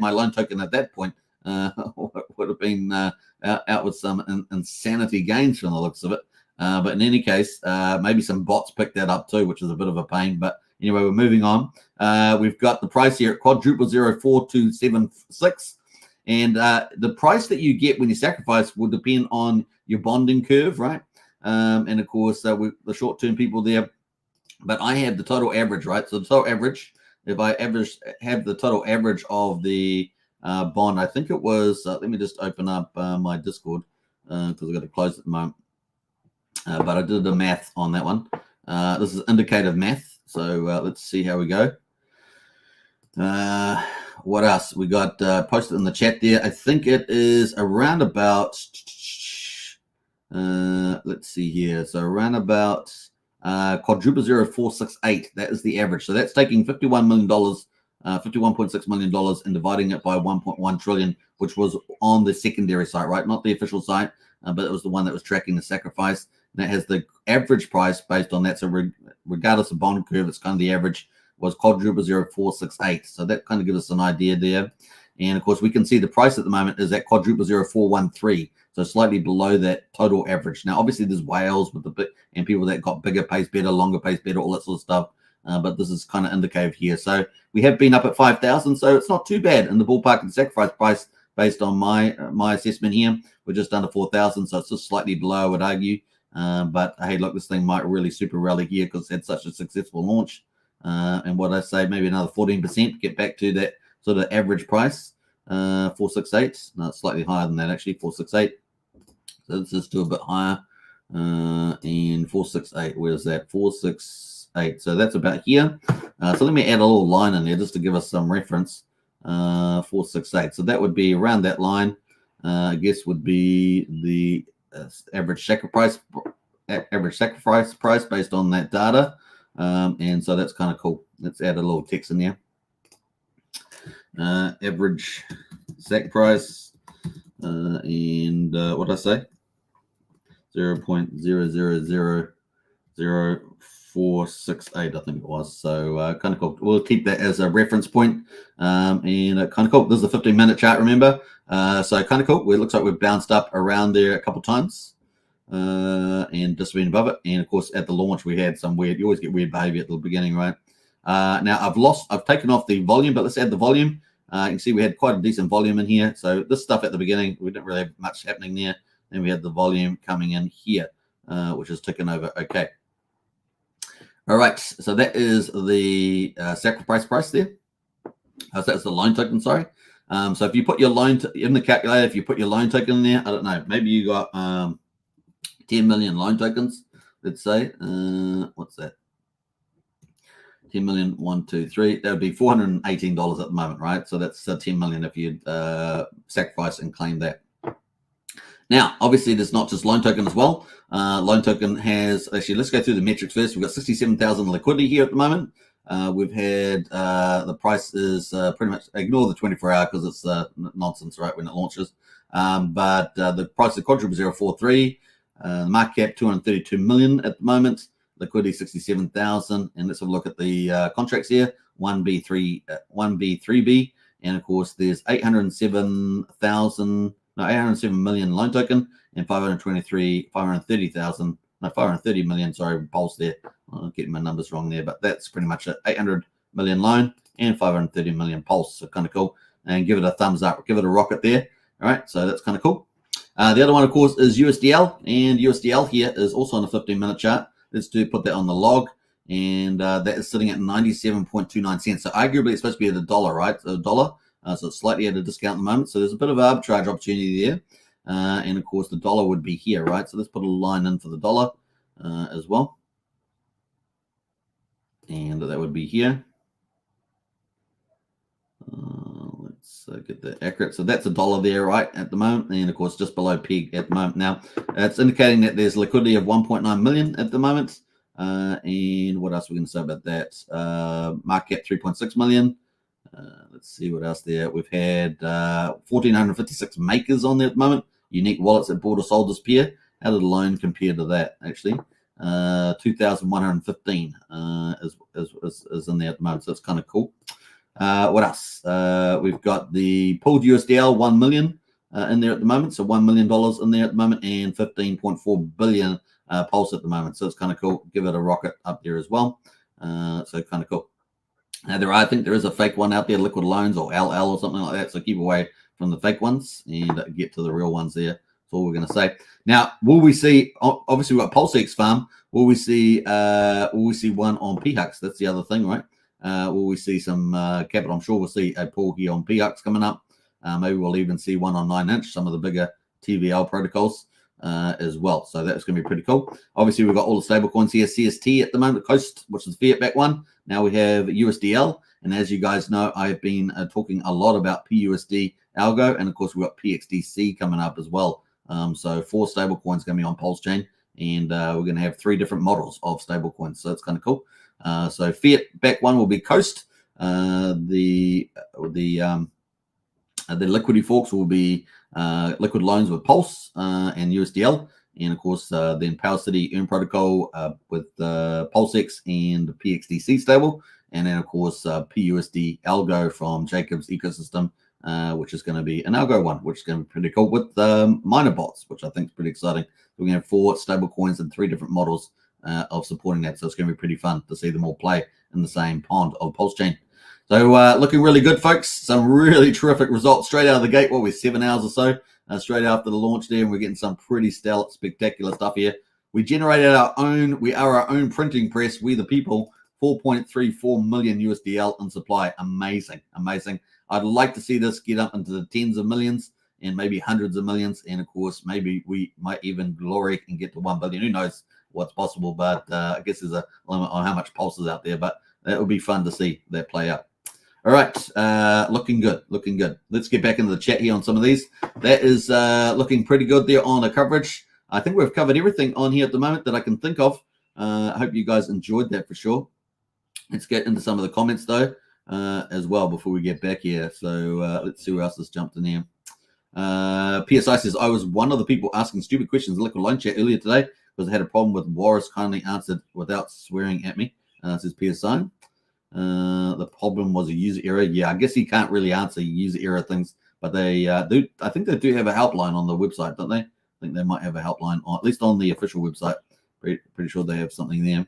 [SPEAKER 1] my loan token at that point. Would have been out with some insanity gains from the looks of it. But in any case, maybe some bots picked that up too, which is a bit of a pain. But anyway, we're moving on. We've got the price here at quadruple 04276. And the price that you get when you sacrifice will depend on your bonding curve, right? And of course, with the short-term people there. But I have the total average, right? So the total average, if I have the total average of the bond, I think it was, let me just open up my Discord because I've got to close at the moment. But I did the math on that one. This is indicative math. So let's see how we go. What else? We got posted in the chat there. I think it is around about, let's see here. So around about quadruple 0468. That is the average. So that's taking $51 million, $51.6 million and dividing it by 1.1 trillion, which was on the secondary site, right? Not the official site, but it was the one that was tracking the sacrifice. And that has the average price based on that. So regardless of bond curve, it's kind of the average was quadruple 0468. So that kind of gives us an idea there. And of course, we can see the price at the moment is at quadruple 0413. So slightly below that total average. Now, obviously, there's whales with the bit and people that got bigger pays better, longer pays better, all that sort of stuff. But this is kind of indicative here. So we have been up at 5,000. So it's not too bad in the ballpark and sacrifice price based on my assessment here. We're just under 4,000. So it's just slightly below, I would argue. But hey, look, this thing might really super rally here because it's had such a successful launch. And what I say, maybe another 14%, get back to that sort of average price, 468. No, it's slightly higher than that actually, 468. So let's just do a bit higher. And 468, where's that? 468. So that's about here. So let me add a little line in there just to give us some reference. 468. So that would be around that line. I guess would be the average sacrifice price based on that data. And so that's kind of cool. Let's add a little text in there. Average sac price, and what did I say? 0.000468, I think it was. So kind of cool. We'll keep that as a reference point. And kind of cool. This is a 15-minute chart, remember? So kind of cool. It looks like we've bounced up around there a couple times. And just been above it. And of course, at the launch, we had some weird, you always get weird behavior at the beginning, right? Now I've taken off the volume, but let's add the volume. You can see we had quite a decent volume in here. So this stuff at the beginning, we didn't really have much happening there. Then we had the volume coming in here, which is ticking over. Okay. All right. So that is the sacrifice price there. So that's the loan token, sorry. So if you put your loan in the calculator, if you put your loan token in there, I don't know, maybe you got 10 million loan tokens, let's say. What's that? 10 million, 1, 2, 3. That would be $418 at the moment, right? So that's 10 million if you'd sacrifice and claim that. Now, obviously, there's not just loan token as well. Loan token has, actually, let's go through the metrics first. We've got 67,000 liquidity here at the moment. We've had the price is pretty much, ignore the 24-hour because it's nonsense, right, when it launches. But the price of quadruple 0.43. The market cap 232 million at the moment. Liquidity 67,000. And let's have a look at the contracts here. 1B, 3B. And of course, there's 807 million loan token and 530 million, sorry, Pulse there. I'm getting my numbers wrong there, but that's pretty much it. 800 million loan and 530 million Pulse. So kind of cool. And give it a thumbs up. Give it a rocket there. All right. So that's kind of cool. The other one, of course, is USDL. And USDL here is also on a 15-minute chart. Let's put that on the log. And that is sitting at 97.29 cents. So arguably, it's supposed to be at $1, right? So $1. So it's slightly at a discount at the moment. So there's a bit of arbitrage opportunity there. And of course, the dollar would be here, right? So let's put a line in for the dollar as well. And that would be here. Let's get that accurate. So that's $1 there, right, at the moment. And of course, just below peg at the moment. Now, it's indicating that there's liquidity of 1.9 million at the moment. And what else are we going to say about that? Market cap 3.6 million. Let's see what else there. We've had 1,456 makers on there at the moment. Unique wallets that bought or sold this pair. How did the loan compare to that, actually? 2,115 is in there at the moment. So it's kind of cool. What else? We've got the pooled USDL 1 million in there at the moment. So $1 million in there at the moment and 15.4 billion Pulse at the moment. So it's kind of cool. Give it a rocket up there as well. So kind of cool. Now, I think there is a fake one out there, Liquid Loans or LL or something like that. So keep away from the fake ones and get to the real ones there. That's all we're going to say. Now, will we see? Obviously, we've got PulseX Farm. Will we see one on PHux? That's the other thing, right? Will we see some capital? I'm sure we'll see a pool here on PHux coming up. Maybe we'll even see one on 9-inch. Some of the bigger TVL protocols as well. So that's going to be pretty cool. Obviously, we've got all the stable coins here. CST at the moment, Coast, which is the fiat back one. Now we have USDL. And as you guys know, I've been talking a lot about PUSD Algo. And of course, we've got PXDC coming up as well. So 4 stable coins going to be on PulseChain. And we're going to have 3 different models of stable coins. So it's kind of cool. So fiat back one will be Coast. The liquidity forks will be liquid loans with Pulse and USDL. And of course, then Power City Earn Protocol with PulseX and PXDC stable. And then, of course, PUSD Algo from Jacob's ecosystem, which is going to be an Algo one, which is going to be pretty cool with miner bots, which I think is pretty exciting. We're going to have 4 stable coins and 3 different models of supporting that. So it's going to be pretty fun to see them all play in the same pond of PulseChain. So looking really good, folks. Some really terrific results straight out of the gate. What, we're 7 hours or so straight after the launch there, and we're getting some pretty spectacular stuff here. We generated our own, we are our own printing press, we the people, 4.34 million USDL in supply. Amazing. I'd like to see this get up into the tens of millions and maybe hundreds of millions. And of course, maybe we might even glory and get to 1 billion. Who knows what's possible? But I guess there's a limit on how much pulse is out there. But that would be fun to see that play out. All right, looking good. Let's get back into the chat here on some of these. That is looking pretty good there on the coverage. I think we've covered everything on here at the moment that I can think of. I hope you guys enjoyed that for sure. Let's get into some of the comments though as well before we get back here. So let's see who else has jumped in here. PSI says, I was one of the people asking stupid questions in Liquid Line chat earlier today because I had a problem with Warris kindly answered without swearing at me. Says PSI. The problem was a user error. Yeah, I guess he can't really answer user error things, but they do. I think they do have a helpline on the website, don't they? I think they might have a helpline, on, at least on the official website. Pretty sure they have something there.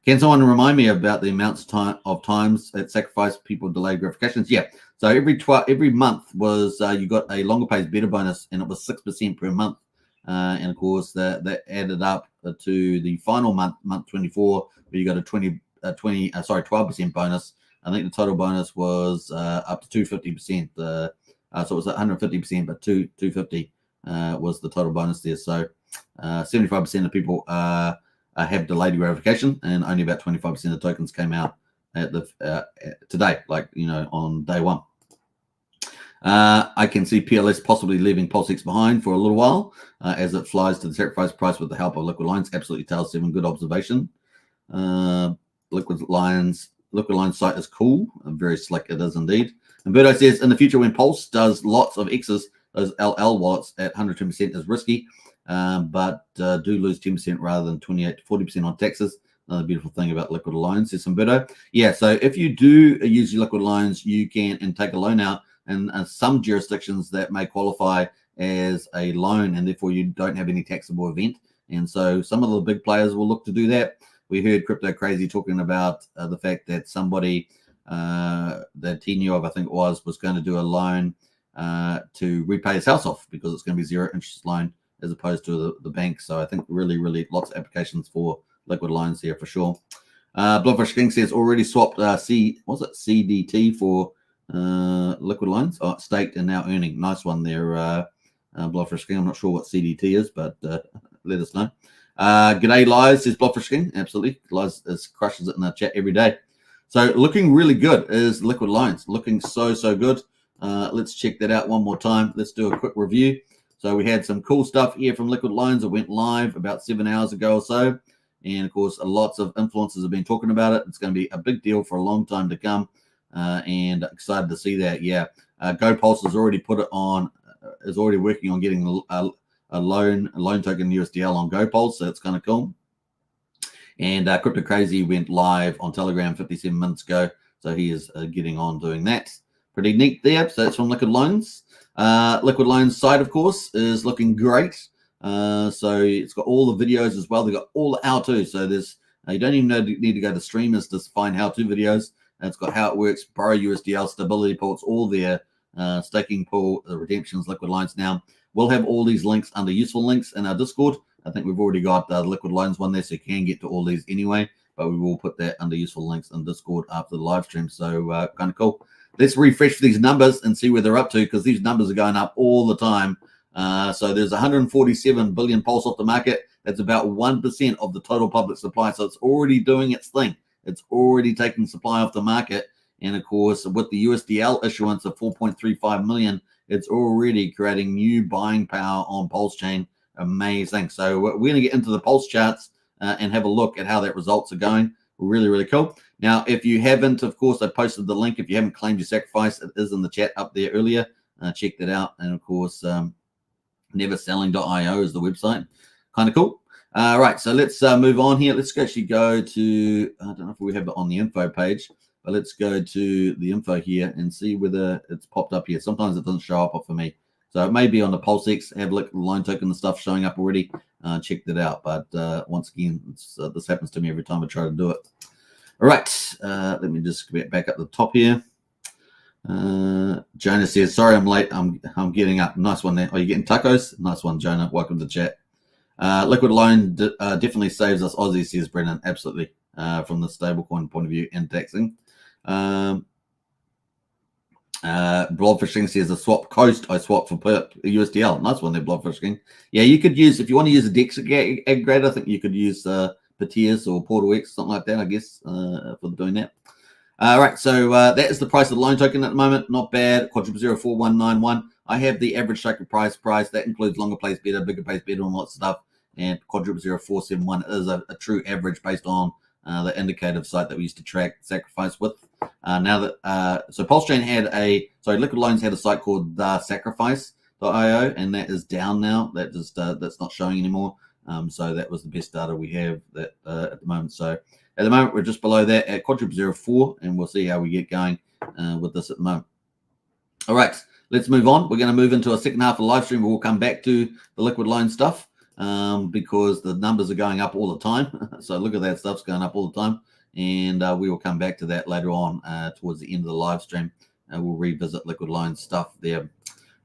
[SPEAKER 1] Can someone remind me about the amounts of times at Sacrifice people delayed gratifications? Yeah. So every month was you got a longer pays better bonus, and it was 6% per month. And of course that added up to the final month 24, where you got a 12% bonus. I think the total bonus was up to 250%. So it was 150%, but 250 was the total bonus there. So 75% of people have delayed gratification, and only about 25% of tokens came out at the today, like on day one. I can see PLS possibly leaving PulseX behind for a little while as it flies to the sacrifice price with the help of Liquid Lines. Absolutely, Tails 7, good observation. Liquid Lines site is cool and very slick. It is indeed. And Birdo says, in the future when Pulse does lots of X's, those LL wallets at 110% is risky, but do lose 10% rather than 28 to 40% on taxes. Another beautiful thing about Liquid Lines, says Birdo. Yeah, so if you do use your Liquid Lines, you can and take a loan out in some jurisdictions that may qualify as a loan, and therefore you don't have any taxable event. And so some of the big players will look to do that. We heard Crypto Crazy talking about the fact that somebody that he knew of, I think it was going to do a loan to repay his house off because it's going to be zero interest loan as opposed to the bank. So I think really lots of applications for Liquid Lines here for sure. Bloodfish King says already swapped CDT for Liquid Lines. Oh, staked and now earning. Nice one there, Bloodfish King. I'm not sure what CDT is, but let us know. G'day, Lies, says Bloodfish King. Absolutely. Lies crushes it in the chat every day. So looking really good is Liquid Lines. Looking so good. Let's check that out one more time. Let's do a quick review. So we had some cool stuff here from Liquid Lines that went live about 7 hours ago or so. And of course, lots of influencers have been talking about it. It's going to be a big deal for a long time to come. And excited to see that. Yeah. GoPulse has already put it on, is already working on getting a loan token USDL on GoPulse. So it's kind of cool. And Crypto Crazy went live on Telegram 57 minutes ago. So he is getting on doing that. Pretty neat there. So that's from Liquid Lines. Liquid Lines site, of course, is looking great. So it's got all the videos as well. They've got all the how-to. So there's you don't even need to go to streamers to find how-to videos. And it's got how it works, borrow USDL, stability pool. It's all there. Staking pool, the redemptions, Liquid Lines. Now, we'll have all these links under useful links in our Discord. I think we've already got the Liquid Lines one there, so you can get to all these anyway. But we will put that under useful links in Discord after the live stream. So kind of cool. Let's refresh these numbers and see where they're up to, because these numbers are going up all the time. So there's 147 billion pulse off the market. That's about 1% of the total public supply. So it's already doing its thing. It's already taking supply off the market. And of course, with the USDL issuance of 4.35 million, it's already creating new buying power on PulseChain. Amazing. So we're going to get into the pulse charts and have a look at how that results are going. Really cool. Now, if you haven't, of course, I posted the link. If you haven't claimed your sacrifice, it is in the chat up there earlier. Check that out. And of course, neverselling.io is the website. Kind of cool. All right, so let's move on here. Let's actually go to, I don't know if we have it on the info page, but let's go to the info here and see whether it's popped up here. Sometimes it doesn't show up for me. So it may be on the PulseX, have a look at the line token and stuff showing up already. Check that out. But once again, this happens to me every time I try to do it. All right, let me just get back up the top here. Jonah says, sorry, I'm late. I'm getting up. Nice one there. Are you getting tacos? Nice one, Jonah. Welcome to chat. Liquid Line definitely saves us Aussies, says Brennan. Absolutely. from the stablecoin point of view and taxing. Blobfishing says a swap coast. I swapped for USDL. Nice one there, Blobfishing. Yeah, you could use, if you want to use a DEX aggregator, I think you could use Petius or PortalX, something like that, I guess, for doing that. All right, so that is the price of the loan token at the moment. Not bad. Quadruple 04191. I have the average token price. That includes longer plays better, bigger plays better, and lots of stuff. And quadruple 0471 is a true average based on the indicative site that we used to track Sacrifice with. Now that so PulseChain had Liquid Loans had a site called Sacrifice.io, and that is down now. That just that's not showing anymore. So that was the best data we have that at the moment. So at the moment we're just below that at quadruple 04, and we'll see how we get going with this at the moment. All right, let's move on. We're going to move into a second half of the live stream. We'll come back to the Liquid Loan stuff because the numbers are going up all the time. So look at that, stuff's going up all the time. And we will come back to that later on towards the end of the live stream. We'll revisit Liquid Loan stuff there.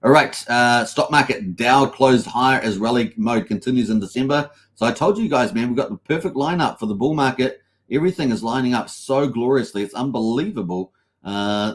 [SPEAKER 1] All right, stock market Dow closed higher as rally mode continues in December. So I told you guys, man, we've got the perfect lineup for the bull market. Everything is lining up so gloriously. It's unbelievable.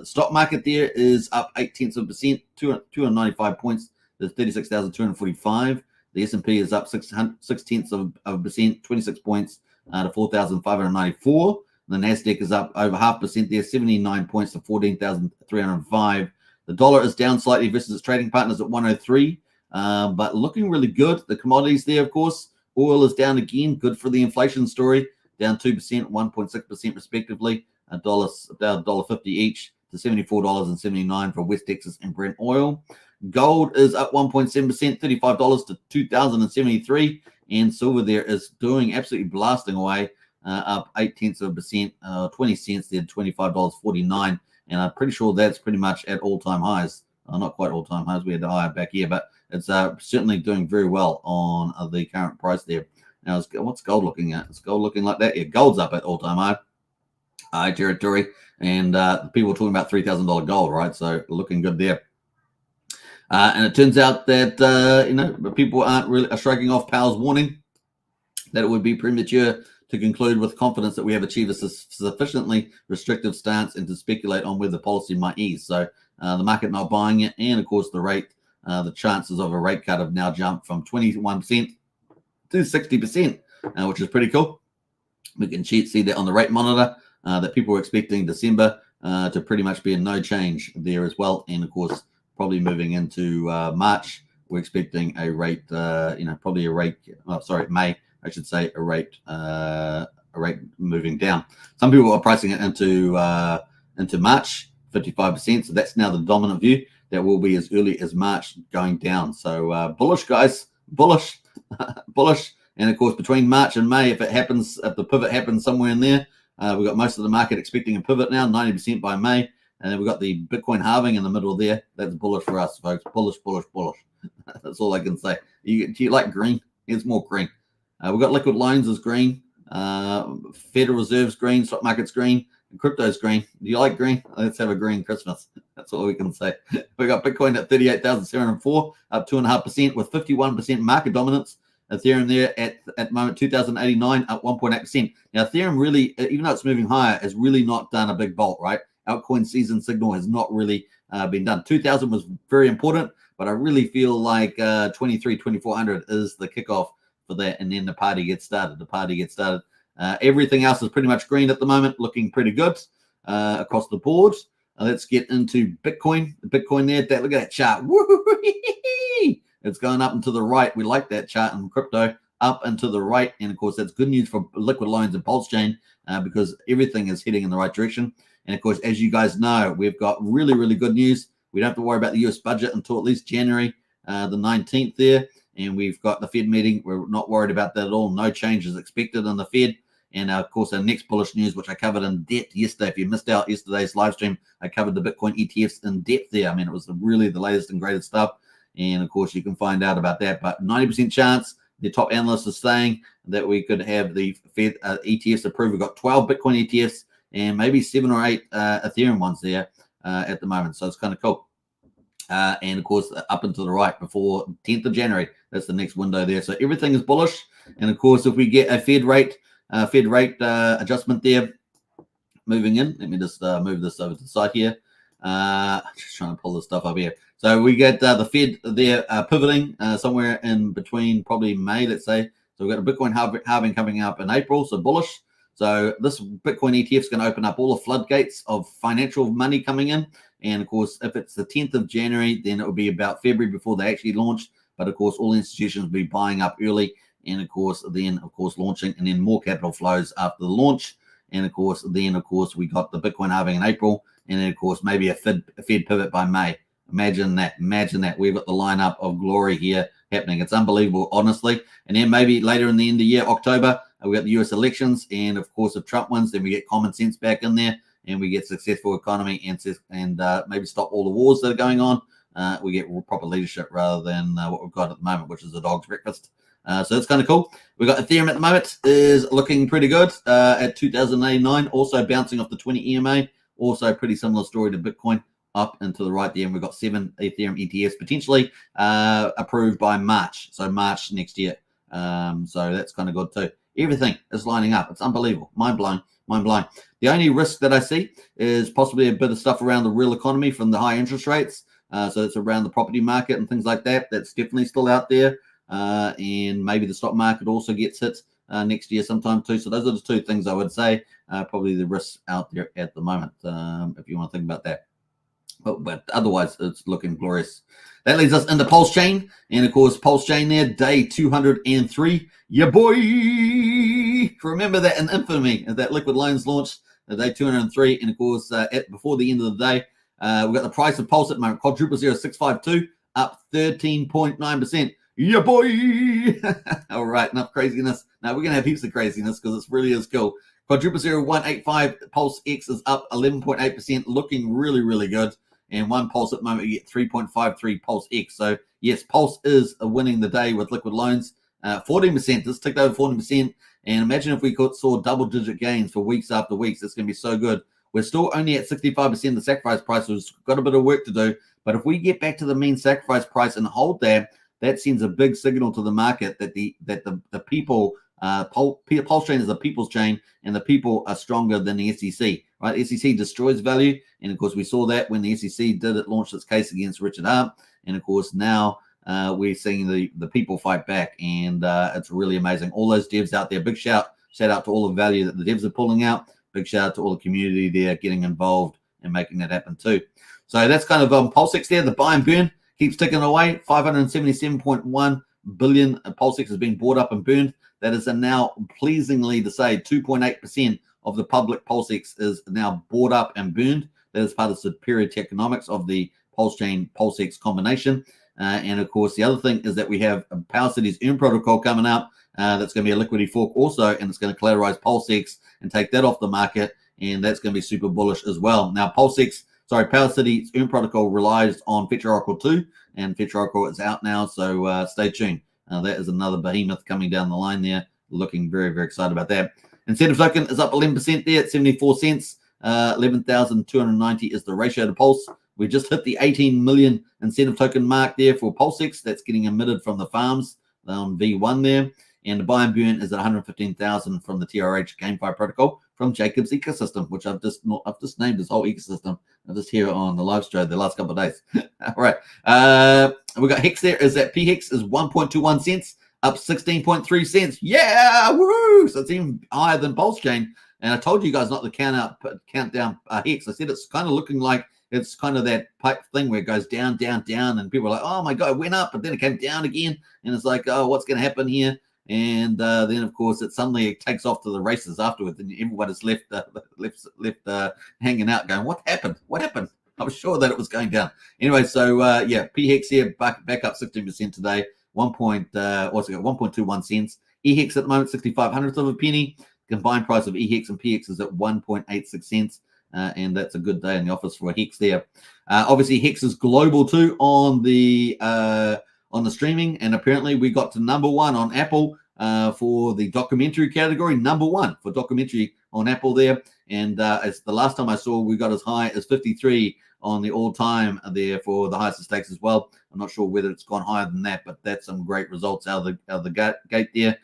[SPEAKER 1] Stock market there is up 0.8%, 295 points. There's 36,245. The S&P is up 0.6%, 26 points. To 4,594. The Nasdaq is up over 0.5% there, 79 points to 14,305. The dollar is down slightly versus its trading partners at 103, but looking really good. The commodities there, of course, oil is down again, good for the inflation story, down 2%, 1.6% respectively. $1.50 each to $74.79 for West Texas and Brent oil. Gold is up 1.7%, $35 to 2,073. And silver there is doing absolutely blasting away, up 0.8%, 20 cents there, $25.49. And I'm pretty sure that's pretty much at all-time highs. Not quite all-time highs. We had the higher back here, but it's certainly doing very well on the current price there. Now, what's gold looking at? Is gold looking like that? Yeah, gold's up at all-time high territory. And people are talking about $3,000 gold, right? So looking good there. And it turns out that, people are shrugging off Powell's warning that it would be premature to conclude with confidence that we have achieved a sufficiently restrictive stance and to speculate on where the policy might ease. So the market not buying it. And, of course, the chances of a rate cut have now jumped from 21% to 60%, which is pretty cool. We can see that on the rate monitor that people were expecting December to pretty much be a no change there as well. And, of course, probably moving into March, we're expecting a rate, probably a rate. May, I should say, a rate moving down. Some people are pricing it into March, 55%. So that's now the dominant view. That will be as early as March going down. So bullish, guys, bullish, bullish. And of course, between March and May, if the pivot happens somewhere in there, we've got most of the market expecting a pivot now, 90% by May. And then we've got the Bitcoin halving in the middle there. That's bullish for us, folks. Bullish, bullish, bullish. That's all I can say. Do you like green? Here's more green. We've got liquid loans as green. Federal Reserve's green. Stock market's green. And crypto's green. Do you like green? Let's have a green Christmas. That's all we can say. We got Bitcoin at 38,704, up 2.5% with 51% market dominance. Ethereum there at the moment 2,089, up 1.8%. Now Ethereum really, even though it's moving higher, has really not done a big bolt, right? Altcoin season signal has not really been done. 2,000 was very important, but I really feel like 2,400 is the kickoff for that, and then the party gets started. Everything else is pretty much green at the moment, looking pretty good across the board. Let's get into Bitcoin. Bitcoin there, look at that chart. Woo-hoo-hee! It's going up and to the right. We like that chart in crypto, up and to the right. And of course, that's good news for liquid loans and PulseChain because everything is heading in the right direction. And of course, as you guys know, we've got really, really good news. We don't have to worry about the US budget until at least January the 19th there. And we've got the Fed meeting. We're not worried about that at all. No changes expected in the Fed. And of course, our next bullish news, which I covered in depth yesterday. If you missed out yesterday's live stream, I covered the Bitcoin ETFs in depth there. I mean, it was really the latest and greatest stuff. And of course, you can find out about that. But 90% chance, the top analysts are saying that we could have the Fed ETFs approved. We've got 12 Bitcoin ETFs and maybe 7 or 8 Ethereum ones there at the moment. So it's kind of cool. And of course, up and to the right before 10th of January. That's the next window there. So everything is bullish. And of course, if we get a Fed rate Fed rate adjustment there moving in. Let me just move this over to the side here. Just trying to pull this stuff up here. So we get the Fed there pivoting somewhere in between probably May, let's say. So we've got a Bitcoin halving coming up in April, so bullish. So this Bitcoin ETF is going to open up all the floodgates of financial money coming in. And of course, if it's the 10th of January, then it will be about February before they actually launch. But of course, all institutions will be buying up early. And of course, launching, and then more capital flows after the launch. And of course, we got the Bitcoin halving in April. And then of course, maybe a Fed pivot by May. Imagine that. We've got the lineup of glory here happening. It's unbelievable, honestly. And then maybe later in the end of the year, October, we got the US elections. And of course, if Trump wins, then we get common sense back in there. And we get successful economy and maybe stop all the wars that are going on. We get proper leadership rather than what we've got at the moment, which is a dog's breakfast. So it's kind of cool. We got Ethereum at the moment is looking pretty good at 2,089, also bouncing off the 20 EMA. Also pretty similar story to Bitcoin, up and to the right there. And we've got 7 Ethereum ETFs potentially approved by March. So March next year. So that's kind of good too. Everything is lining up. It's unbelievable. Mind blowing. The only risk that I see is possibly a bit of stuff around the real economy from the high interest rates. So it's around the property market and things like that. That's definitely still out there. And maybe the stock market also gets hit next year sometime too. So those are the 2 things I would say, probably the risks out there at the moment, if you want to think about that. But otherwise, it's looking glorious. That leads us into PulseChain. And of course, PulseChain there, day 203. Yeah, boy. Remember that in infamy, that liquid loans launched day 203. And of course, before the end of the day, we've got the price of Pulse at the moment, quadruple 0652, up 13.9%. Yeah, boy. All right, enough craziness. Now we're going to have heaps of craziness because it really is cool. Quadruple 0185, Pulse X is up 11.8%, looking really, really good. And one Pulse at the moment, you get 3.53 Pulse X. So yes, Pulse is winning the day with liquid loans. 14%, this ticked over 14%. And imagine if we saw double-digit gains for weeks after weeks. It's going to be so good. We're still only at 65% of the sacrifice price, so we've got a bit of work to do. But if we get back to the mean sacrifice price and hold that, that sends a big signal to the market that the people, PulseChain is a people's chain, and the people are stronger than the SEC. Right? The SEC destroys value, and of course we saw that when the SEC launched its case against Richard Hart, and of course now we're seeing the people fight back, and it's really amazing. All those devs out there, big shout out to all the value that the devs are pulling out. Big shout out to all the community there getting involved and making that happen too. So that's kind of PulseX there. The buy and burn keeps ticking away. 577.1 billion PulseX has been bought up and burned. That is now, pleasingly to say, 2.8% of the public PulseX is now bought up and burned. That is part of the superior economics of the PulseChain PulseX combination. And of course, the other thing is that we have Power City's Earn protocol coming out. That's going to be a liquidity fork also, and it's going to collateralize PulseX and take that off the market. And that's going to be super bullish as well. Now, Power City's Earn protocol relies on Fetcher Oracle 2, and Fetcher Oracle is out now. So stay tuned. That is another behemoth coming down the line there. Looking very, very excited about that. Incentive token is up 11% there at 74 cents. 11,290 is the ratio to Pulse. We just hit the 18 million incentive token mark there for PulseX. That's getting emitted from the farms on V1 there. And the buy and burn is at 115,000 from the TRH GameFi protocol from Jacob's ecosystem, which I've just named this whole ecosystem. I just hear it on the live show the last couple of days. All right. We got Hex there. Is that PHEX is 1.21 cents, up 16.3 cents. Yeah, woo! So it's even higher than PulseChain. And I told you guys not to count down Hex. I said it's kind of looking like it's kind of that pipe thing where it goes down, down, down, and people are like, oh my God, it went up, but then it came down again. And it's like, oh, what's going to happen here? And then, of course, it suddenly takes off to the races afterwards, and everybody's left hanging out going, what happened? What happened? I was sure that it was going down. Anyway, so, yeah, PHEX here back up 16% today, 1.21 cents. EHEX at the moment, 65 of a penny. Combined price of EHEX and PHEX is at 1.86 cents. And that's a good day in the office for Hex there. Obviously, Hex is global too on the streaming, and apparently we got to #1 on Apple for the documentary category. #1 for documentary on Apple there, and as the last time I saw, we got as high as 53 on the all-time there for the highest stakes as well. I'm not sure whether it's gone higher than that, but that's some great results out of the gate there.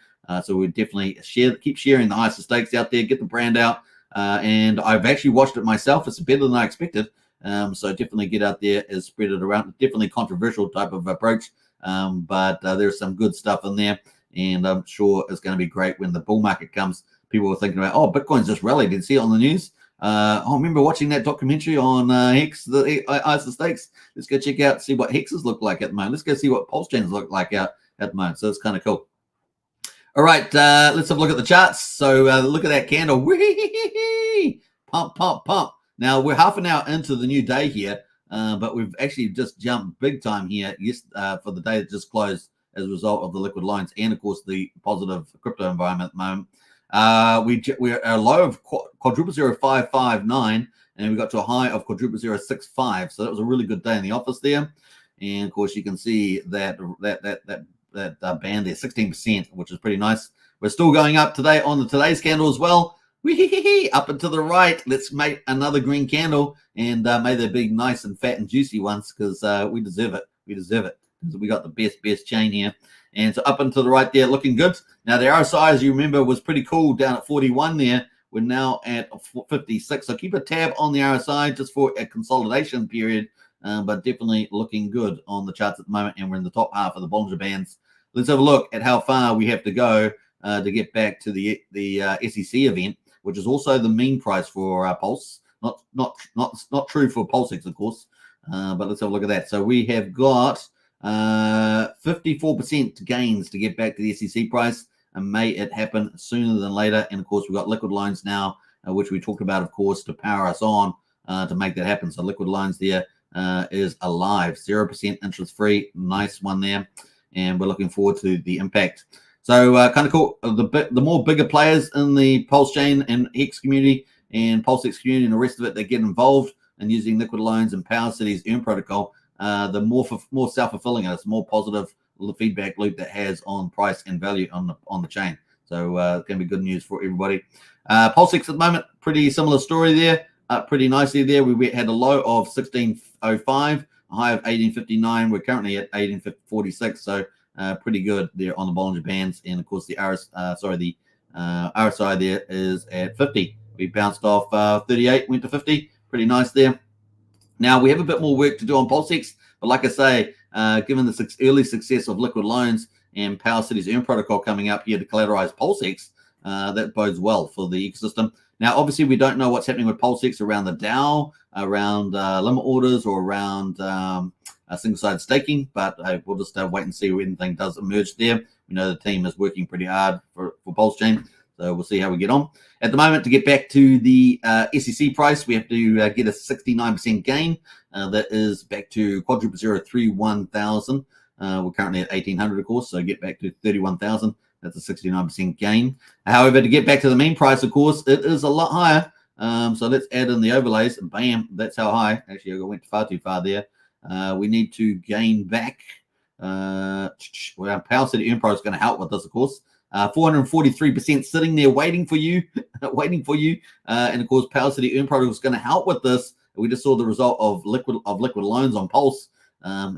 [SPEAKER 1] So we definitely keep sharing the ISA stakes out there, get the brand out. And I've actually watched it myself. It's better than I expected. So definitely get out there and spread it around. Definitely controversial type of approach, but there's some good stuff in there. And I'm sure it's going to be great when the bull market comes. People were thinking about, oh, Bitcoin's just rallied. Did you see it on the news? I remember watching that documentary on Hex, the ISA stakes. Let's go check out, see what Hexes look like at the moment. Let's go see what PulseChains look like out at the moment. So it's kind of cool. All right, let's have a look at the charts. So look at that candle. Whee! Pump, pump, pump. Now, we're half an hour into the new day here, but we've actually just jumped big time here for the day that just closed as a result of the liquid lines and, of course, the positive crypto environment at the moment. We're a low of quadruple 0559, and we got to a high of quadruple 065. So that was a really good day in the office there. And, of course, you can see that band there, 16%, which is pretty nice. We're still going up today on the today's candle as well. Wee-hee-hee-hee, up and to the right. Let's make another green candle, and may they be nice and fat and juicy ones, because we deserve it. We deserve it. We got the best chain here. And so up and to the right there, looking good. Now, the RSI, as you remember, was pretty cool down at 41 there. We're now at 56. So keep a tab on the RSI just for a consolidation period, but definitely looking good on the charts at the moment. And we're in the top half of the Bollinger Bands. Let's have a look at how far we have to go to get back to the SEC event, which is also the mean price for Pulse. Not true for PulseX, of course, but let's have a look at that. So we have got 54% gains to get back to the SEC price, and may it happen sooner than later. And of course, we've got liquid lines now, which we talked about, of course, to power us on to make that happen. So liquid lines there is alive, 0% interest free, nice one there, and we're looking forward to the impact. So kind of cool. The more bigger players in the PulseChain and Hex community and PulseX community and the rest of it that get involved in using liquid loans and Power City's Earn protocol, the more self-fulfilling it is, more positive the feedback loop that has on price and value on the chain. So it's going to be good news for everybody. PulseX at the moment, pretty similar story there. Pretty nicely there. We had a low of 1605, a high of 1859. We're currently at 1846, so pretty good there on the Bollinger Bands. And of course, the RSI there is at 50. We bounced off 38, went to 50. Pretty nice there. Now, we have a bit more work to do on PulseX, but like I say, given the early success of liquid loans and Power City's Earn protocol coming up here to collateralize PulseX, that bodes well for the ecosystem. Now, obviously, we don't know what's happening with PulseX around the DAO, around limit orders, or around single-sided staking, but we'll just wait and see if anything does emerge there. We know the team is working pretty hard for PulseChain, so we'll see how we get on. At the moment, to get back to the SEC price, we have to get a 69% gain. That is back to quadruple 031,000. We're currently at 1,800, of course, so get back to 31,000. That's a 69% gain. However, to get back to the mean price, of course, it is a lot higher. So let's add in the overlays. Bam, that's how high. Actually, I went far too far there. We need to gain back. Well, Power City Earn Pro is going to help with this, of course. 443% sitting there waiting for you, and of course, Power City Earn Pro is going to help with this. We just saw the result of liquid loans on Pulse.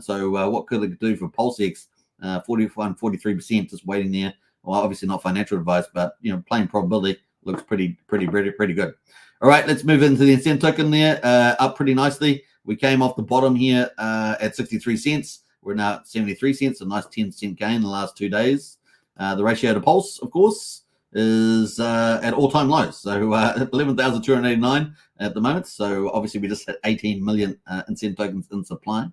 [SPEAKER 1] So what could it do for PulseX? 43% just waiting there. Well, obviously not financial advice, but plain probability looks pretty good. All right, let's move into the incentive token there. Up pretty nicely. We came off the bottom here at 63 cents. We're now at 73 cents, a nice 10% gain in the last 2 days. The ratio to Pulse, of course, is at all-time lows. So 11,289 at the moment. So obviously we just hit 18 million incentive tokens in supply.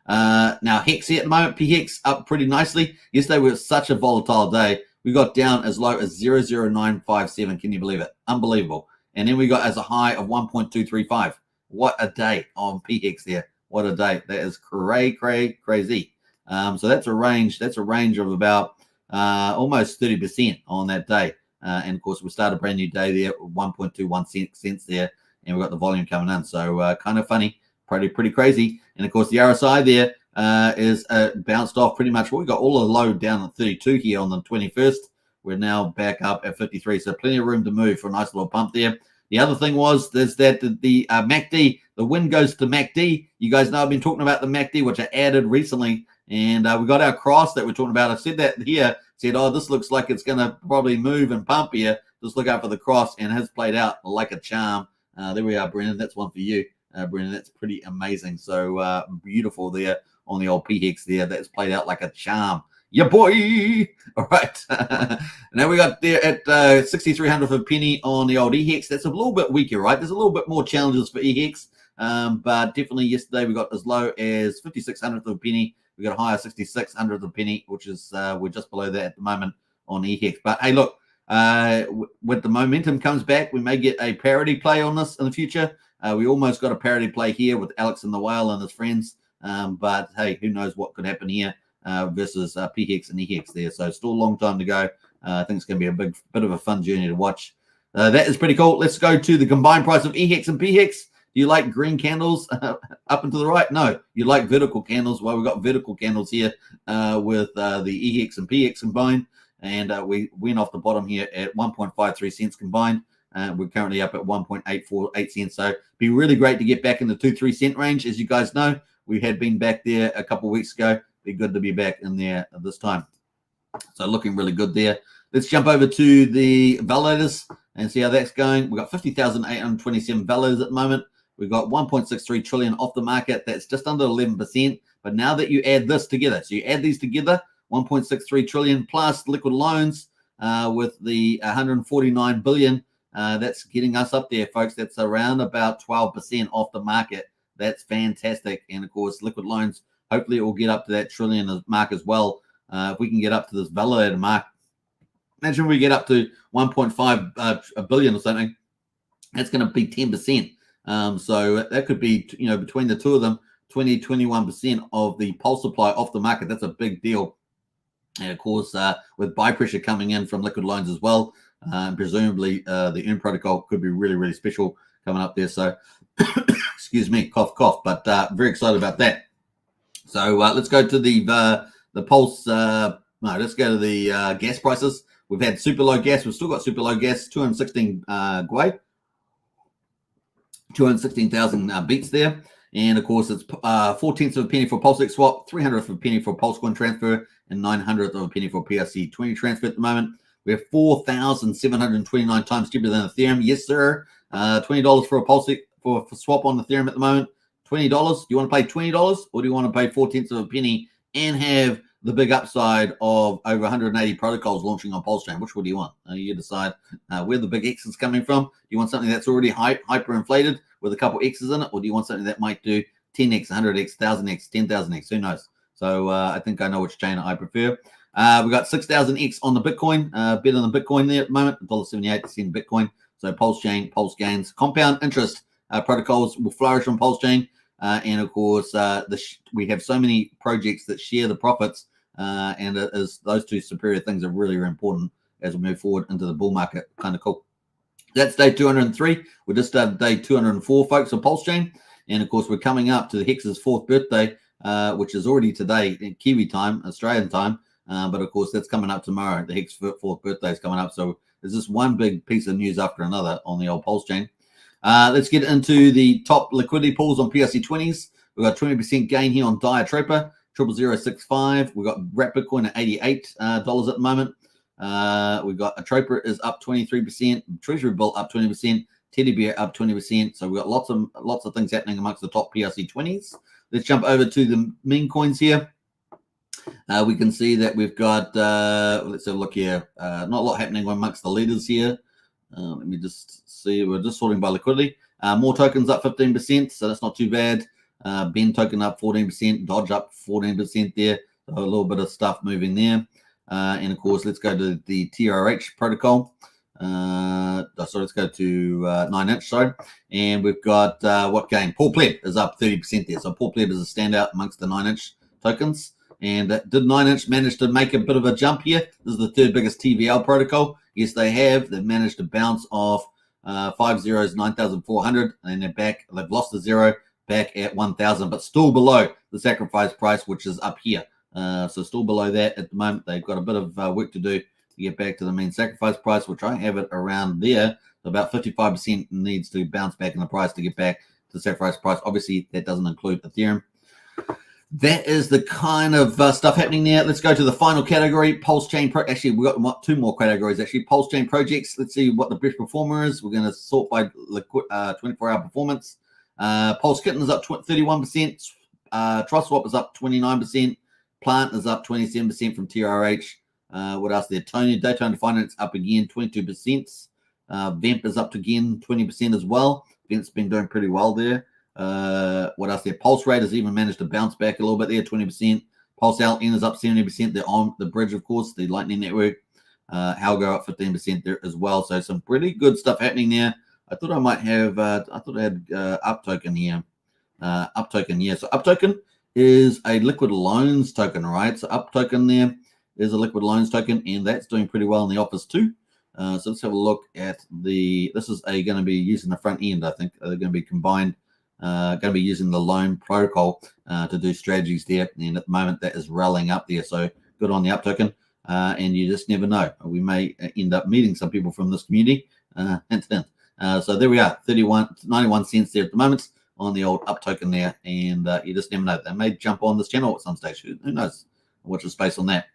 [SPEAKER 1] Now Hex here at the moment, PHEX up pretty nicely. Yesterday was such a volatile day. We got down as low as 0.0957. Can you believe it? Unbelievable. And then we got as a high of 1.235. What a day on PHEX there. What a day. That is crazy. So that's a range of about almost 30% on that day. And of course, we started a brand new day there, 1.21 cents there, and we've got the volume coming in. So kind of funny, pretty crazy. And of course, the RSI there is bounced off pretty much. Well, we got all the low down at 32 here on the 21st. We're now back up at 53. So plenty of room to move for a nice little pump there. The other thing was there's that the MACD, the win goes to MACD. You guys know I've been talking about the MACD, which I added recently And we got our cross that we're talking about. I said that here, said, oh, this looks like it's going to probably move and pump here. Just look out for the cross, and it has played out like a charm. There we are, Brendan. That's one for you, Brendan. That's pretty amazing. So beautiful there on the old PHEX there. That's played out like a charm. Yeah, boy. All right. Now we got there at 6,300 for penny on the old EHEX. That's a little bit weaker, right? There's a little bit more challenges for EHEX. But definitely yesterday we got as low as 5,600 for penny. We got a higher 6,600 for penny, which is we're just below that at the moment on EHEX. But hey, look, with the momentum comes back, we may get a parity play on this in the future. We almost got a parity play here with Alex and the Whale and his friends. But hey, who knows what could happen here versus PHEX and EHEX there. So still a long time to go. I think it's going to be a bit of a fun journey to watch. That is pretty cool. Let's go to the combined price of EHEX and PHEX. Do you like green candles up and to the right? No, you like vertical candles. Well, we've got vertical candles here with the EHEX and PHEX combined. And we went off the bottom here at 1.53 cents combined. We're currently up at 1.848 cents. So it'd be really great to get back in the 2-3 cent range. As you guys know, we had been back there a couple of weeks ago. Be good to be back in there this time. So looking really good there. Let's jump over to the validators and see how that's going. We've got 50,827 validators at the moment. We've got 1.63 trillion off the market. That's just under 11%. But now that you add this together, so you add these together, 1.63 trillion plus liquid loans with the 149 billion, that's getting us up there, folks. That's around about 12% off the market. That's fantastic. And of course, liquid loans, hopefully it will get up to that trillion mark as well. If we can get up to this validator mark, imagine we get up to 1.5 billion or something, that's going to be 10%. So that could be, between the two of them, 21% of the pulse supply off the market. That's a big deal. And of course, with buy pressure coming in from liquid loans as well, presumably the EARN protocol could be really, really special coming up there. So, excuse me, cough, cough, but very excited about that. So let's go to the pulse. Let's go to the gas prices. We've had super low gas. We've still got super low gas, 216 Gwei. 216,000 beats there. And of course, it's 4/10 of a penny for PulseX swap, 300 of a penny for PulseCoin transfer, and 900 of a penny for PRC20 transfer at the moment. We have 4,729 times cheaper than Ethereum. Yes, sir. $20 for a PulseX for swap on Ethereum at the moment. $20. Do you want to pay $20 or do you want to pay 4/10 of a penny and have the big upside of over 180 protocols launching on PulseChain? Which one do you want? You decide where the big X is coming from. Do you want something that's already hyper-inflated with a couple X's in it, or do you want something that might do 10X, 100X, 1,000X, 10,000X? Who knows? So I think I know which chain I prefer. We got 6,000X on the Bitcoin, better than Bitcoin there at the moment, $1.78 Bitcoin. So PulseChain, Pulse gains, compound interest protocols will flourish on PulseChain. And of course, we have so many projects that share the profits, and those two superior things are really, really important as we move forward into the bull market. Kind of cool. That's day 203. We just started day 204, folks, on PulseChain. And of course, we're coming up to the Hex's 4th birthday, which is already today in Kiwi time, Australian time. But of course, that's coming up tomorrow. The Hex 4th birthday is coming up. So there's just one big piece of news after another on the old PulseChain. Let's get into the top liquidity pools on PRC20s. We've got 20% gain here on Diatropa, 00065. We've got Wrap Bitcoin at $88 at the moment. We've got Atropa is up 23%, Treasury Bill up 20%, Teddy Bear up 20%. So we've got lots of things happening amongst the top PRC20s. Let's jump over to the meme coins here. We can see that we've got, let's have a look here. Not a lot happening amongst the leaders here. Let me just see. We're just sorting by liquidity. More tokens up 15%, so that's not too bad. Ben token up 14%, Dodge up 14% there. So a little bit of stuff moving there. And of course, let's go to the TRH protocol. Let's go to 9-inch, sorry. And we've got what game? Paul Pleb is up 30% there. So Paul Pleb is a standout amongst the 9-inch tokens. And did 9-inch manage to make a bit of a jump here? This is the third biggest TVL protocol. Yes, they have. They've managed to bounce off 5 zeros, 9,400, and they're back. They've lost a zero, back at 1,000, but still below the sacrifice price, which is up here. So still below that at the moment. They've got a bit of work to do to get back to the main sacrifice price, which I have it around there. So about 55% needs to bounce back in the price to get back to the sacrifice price. Obviously, that doesn't include Ethereum. that is the kind of stuff happening there. Let's go to the final category, PulseChain. Actually, we've got two more categories, actually. PulseChain projects. Let's see what the best performer is. We're going to sort by 24-hour performance. Pulse Kitten is up 31%. Trust Swap is up 29%. Plant is up 27% from TRH. What else there? Daytona Finance up again, 22%. Vamp is up again, 20% as well. Vamp's been doing pretty well there. What else there? Pulse Rate has even managed to bounce back a little bit there, 20%. Pulse LN is up 70%. They're on the bridge, of course, the Lightning Network. Algo up 15% there as well. So some pretty good stuff happening there. I thought I might have, I had Up Token here. Up Token, yeah. So Up Token is a liquid loans token, right? So Up Token there is a liquid loans token, and that's doing pretty well in the office too. So let's have a look at this is going to be using the front end, I think. They're going to be combined, going to be using the loan protocol to do strategies there. And at the moment, that is rallying up there. So good on the Up Token. And you just never know. We may end up meeting some people from this community. Hint, hint. So there we are, 91 cents there at the moment on the old Up Token there. And you just never know. They may jump on this channel at some stage. Who knows? Watch the space on that.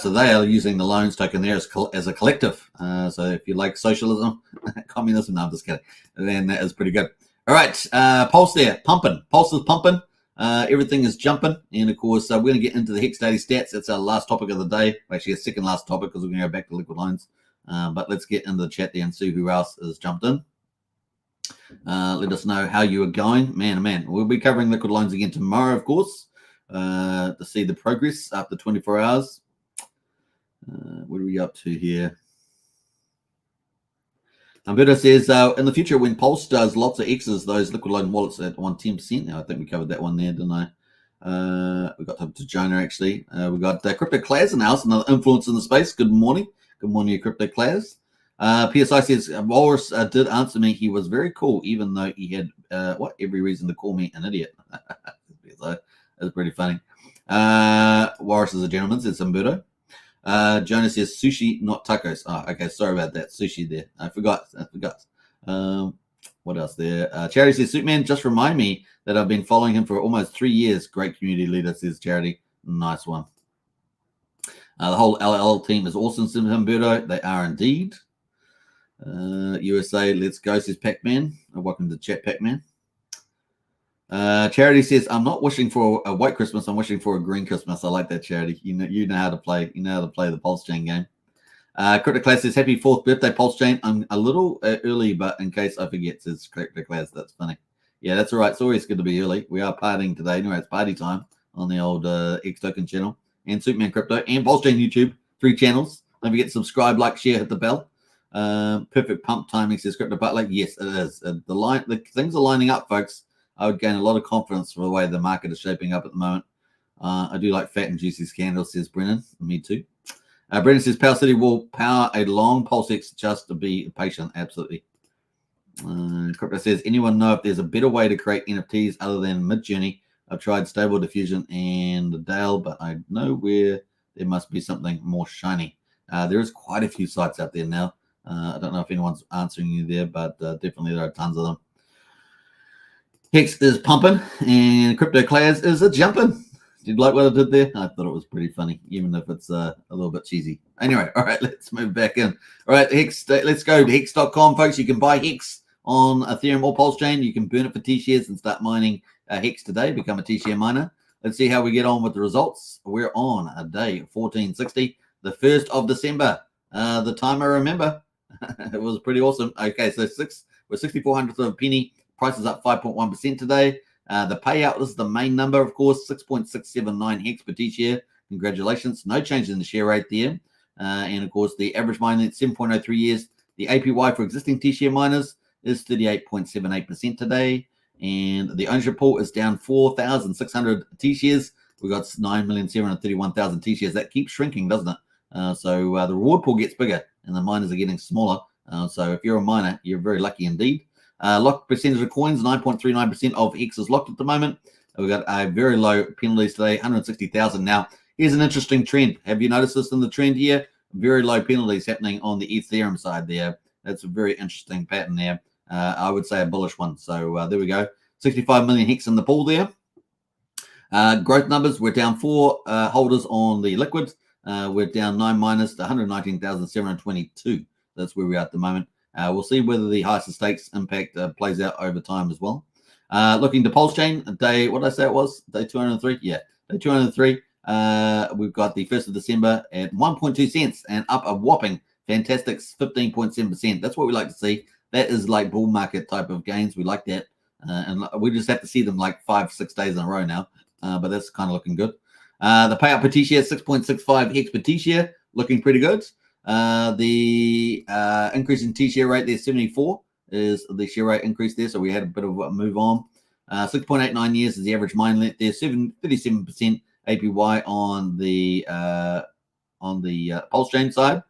[SPEAKER 1] So they are using the loans token there as a collective. So if you like socialism, communism, no, I'm just kidding. Then that is pretty good. All right, Pulse there, pumping. Pulse is pumping. Everything is jumping. And of course, we're going to get into the Hex Daily Stats. That's our last topic of the day. Actually, a second last topic because we're going to go back to liquid loans. But let's get into the chat there and see who else has jumped in. Let us know how you are going. Man, oh man, we'll be covering liquid loans again tomorrow, of course. To see the progress after 24 hours. What are we up to here? Umberto says, in the future, when Pulse does lots of X's, those liquid loan wallets at 110%. Now, I think we covered that one there, didn't I? We got to Jonah, actually. We got Crypto Class in the house, another influence in the space. Good morning. Good morning, Crypto Class. PSI says, Walrus did answer me. He was very cool, even though he had every reason to call me an idiot. That's pretty funny. Walrus is a gentleman, says Umberto. Jonas says sushi, not tacos. Oh, okay, sorry about that. Sushi there. I forgot. What else there? Charity says, Superman, just remind me that I've been following him for almost 3 years. Great community leader, says Charity. Nice one. The whole LL team is awesome, says Umberto. They are indeed. USA, let's go, says Pac-Man. Welcome to the chat, Pac-Man. Charity says, I'm not wishing for a white Christmas. I'm wishing for a green Christmas. I like that, Charity. You know how to play. You know how to play the PulseChain game. Crypto Class says, happy 4th birthday, PulseChain. I'm a little early, but in case I forget, says Crypto Class. That's funny. Yeah, that's all right. It's always good to be early. We are partying today. Anyway, it's party time on the old Hex Token channel and Superman Crypto and PulseChain YouTube. 3 channels. Don't forget to subscribe, like, share, hit the bell. Perfect pump timing, says Crypto Butler. Yes, it is. The things are lining up, folks. I would gain a lot of confidence for the way the market is shaping up at the moment. I do like fat and juicy candles, says Brennan. Me too. Brennan says Power City will power a long PulseX just to be patient. Absolutely. Crypto says, anyone know if there's a better way to create NFTs other than Midjourney? I've tried Stable Diffusion and Dale, but I know where there must be something more shiny. There is quite a few sites out there now. I don't know if anyone's answering you there, but definitely there are tons of them. Hex is pumping and Crypto Class is a jumping. Did you like what I did there? I thought it was pretty funny, even if it's a little bit cheesy. Anyway, all right, let's move back in. All right, Hex, let's go to hex.com, folks. You can buy Hex on Ethereum or PulseChain. You can burn it for T-shares and start mining Hex today, become a T-share miner. Let's see how we get on with the results. We're on a day 1460, the 1st of December. The time I remember, it was pretty awesome. Okay, so we're 6400th of a penny. Price is up 5.1% today. The payout is the main number, of course, 6.679 Hex per T-share. Congratulations. No change in the share rate there. And, of course, the average mining at 7.03 years. The APY for existing T-share miners is 38.78% today. And the ownership pool is down 4,600 T-shares. We've got 9,731,000 T-shares. That keeps shrinking, doesn't it? So the reward pool gets bigger and the miners are getting smaller. So if you're a miner, you're very lucky indeed. Locked percentage of coins, 9.39% of Hex is locked at the moment. We've got a very low penalties today, 160,000. Now, here's an interesting trend. Have you noticed this in the trend here? Very low penalties happening on the Ethereum side there. That's a very interesting pattern there. I would say a bullish one. So there we go. 65 million Hex in the pool there. Growth numbers, we're down 4 holders on the liquid. We're down 9 miners to 119,722. That's where we are at the moment. We'll see whether the highest stakes impact plays out over time as well. Looking to PulseChain, day, what did I say it was? Day 203? Yeah, day 203. We've got the 1st of December at 1.2 cents and up a whopping fantastic 15.7%. That's what we like to see. That is like bull market type of gains. We like that. And we just have to see them like 5-6 days in a row now. But that's kind of looking good. The payout per T-share, 6.65 Hex per T-share, looking pretty good. The increase in T-share rate there, 74 is the share rate increase there. So we had a bit of a move on. 6.89 years is the average mine length there. 37% APY on the PulseChain side.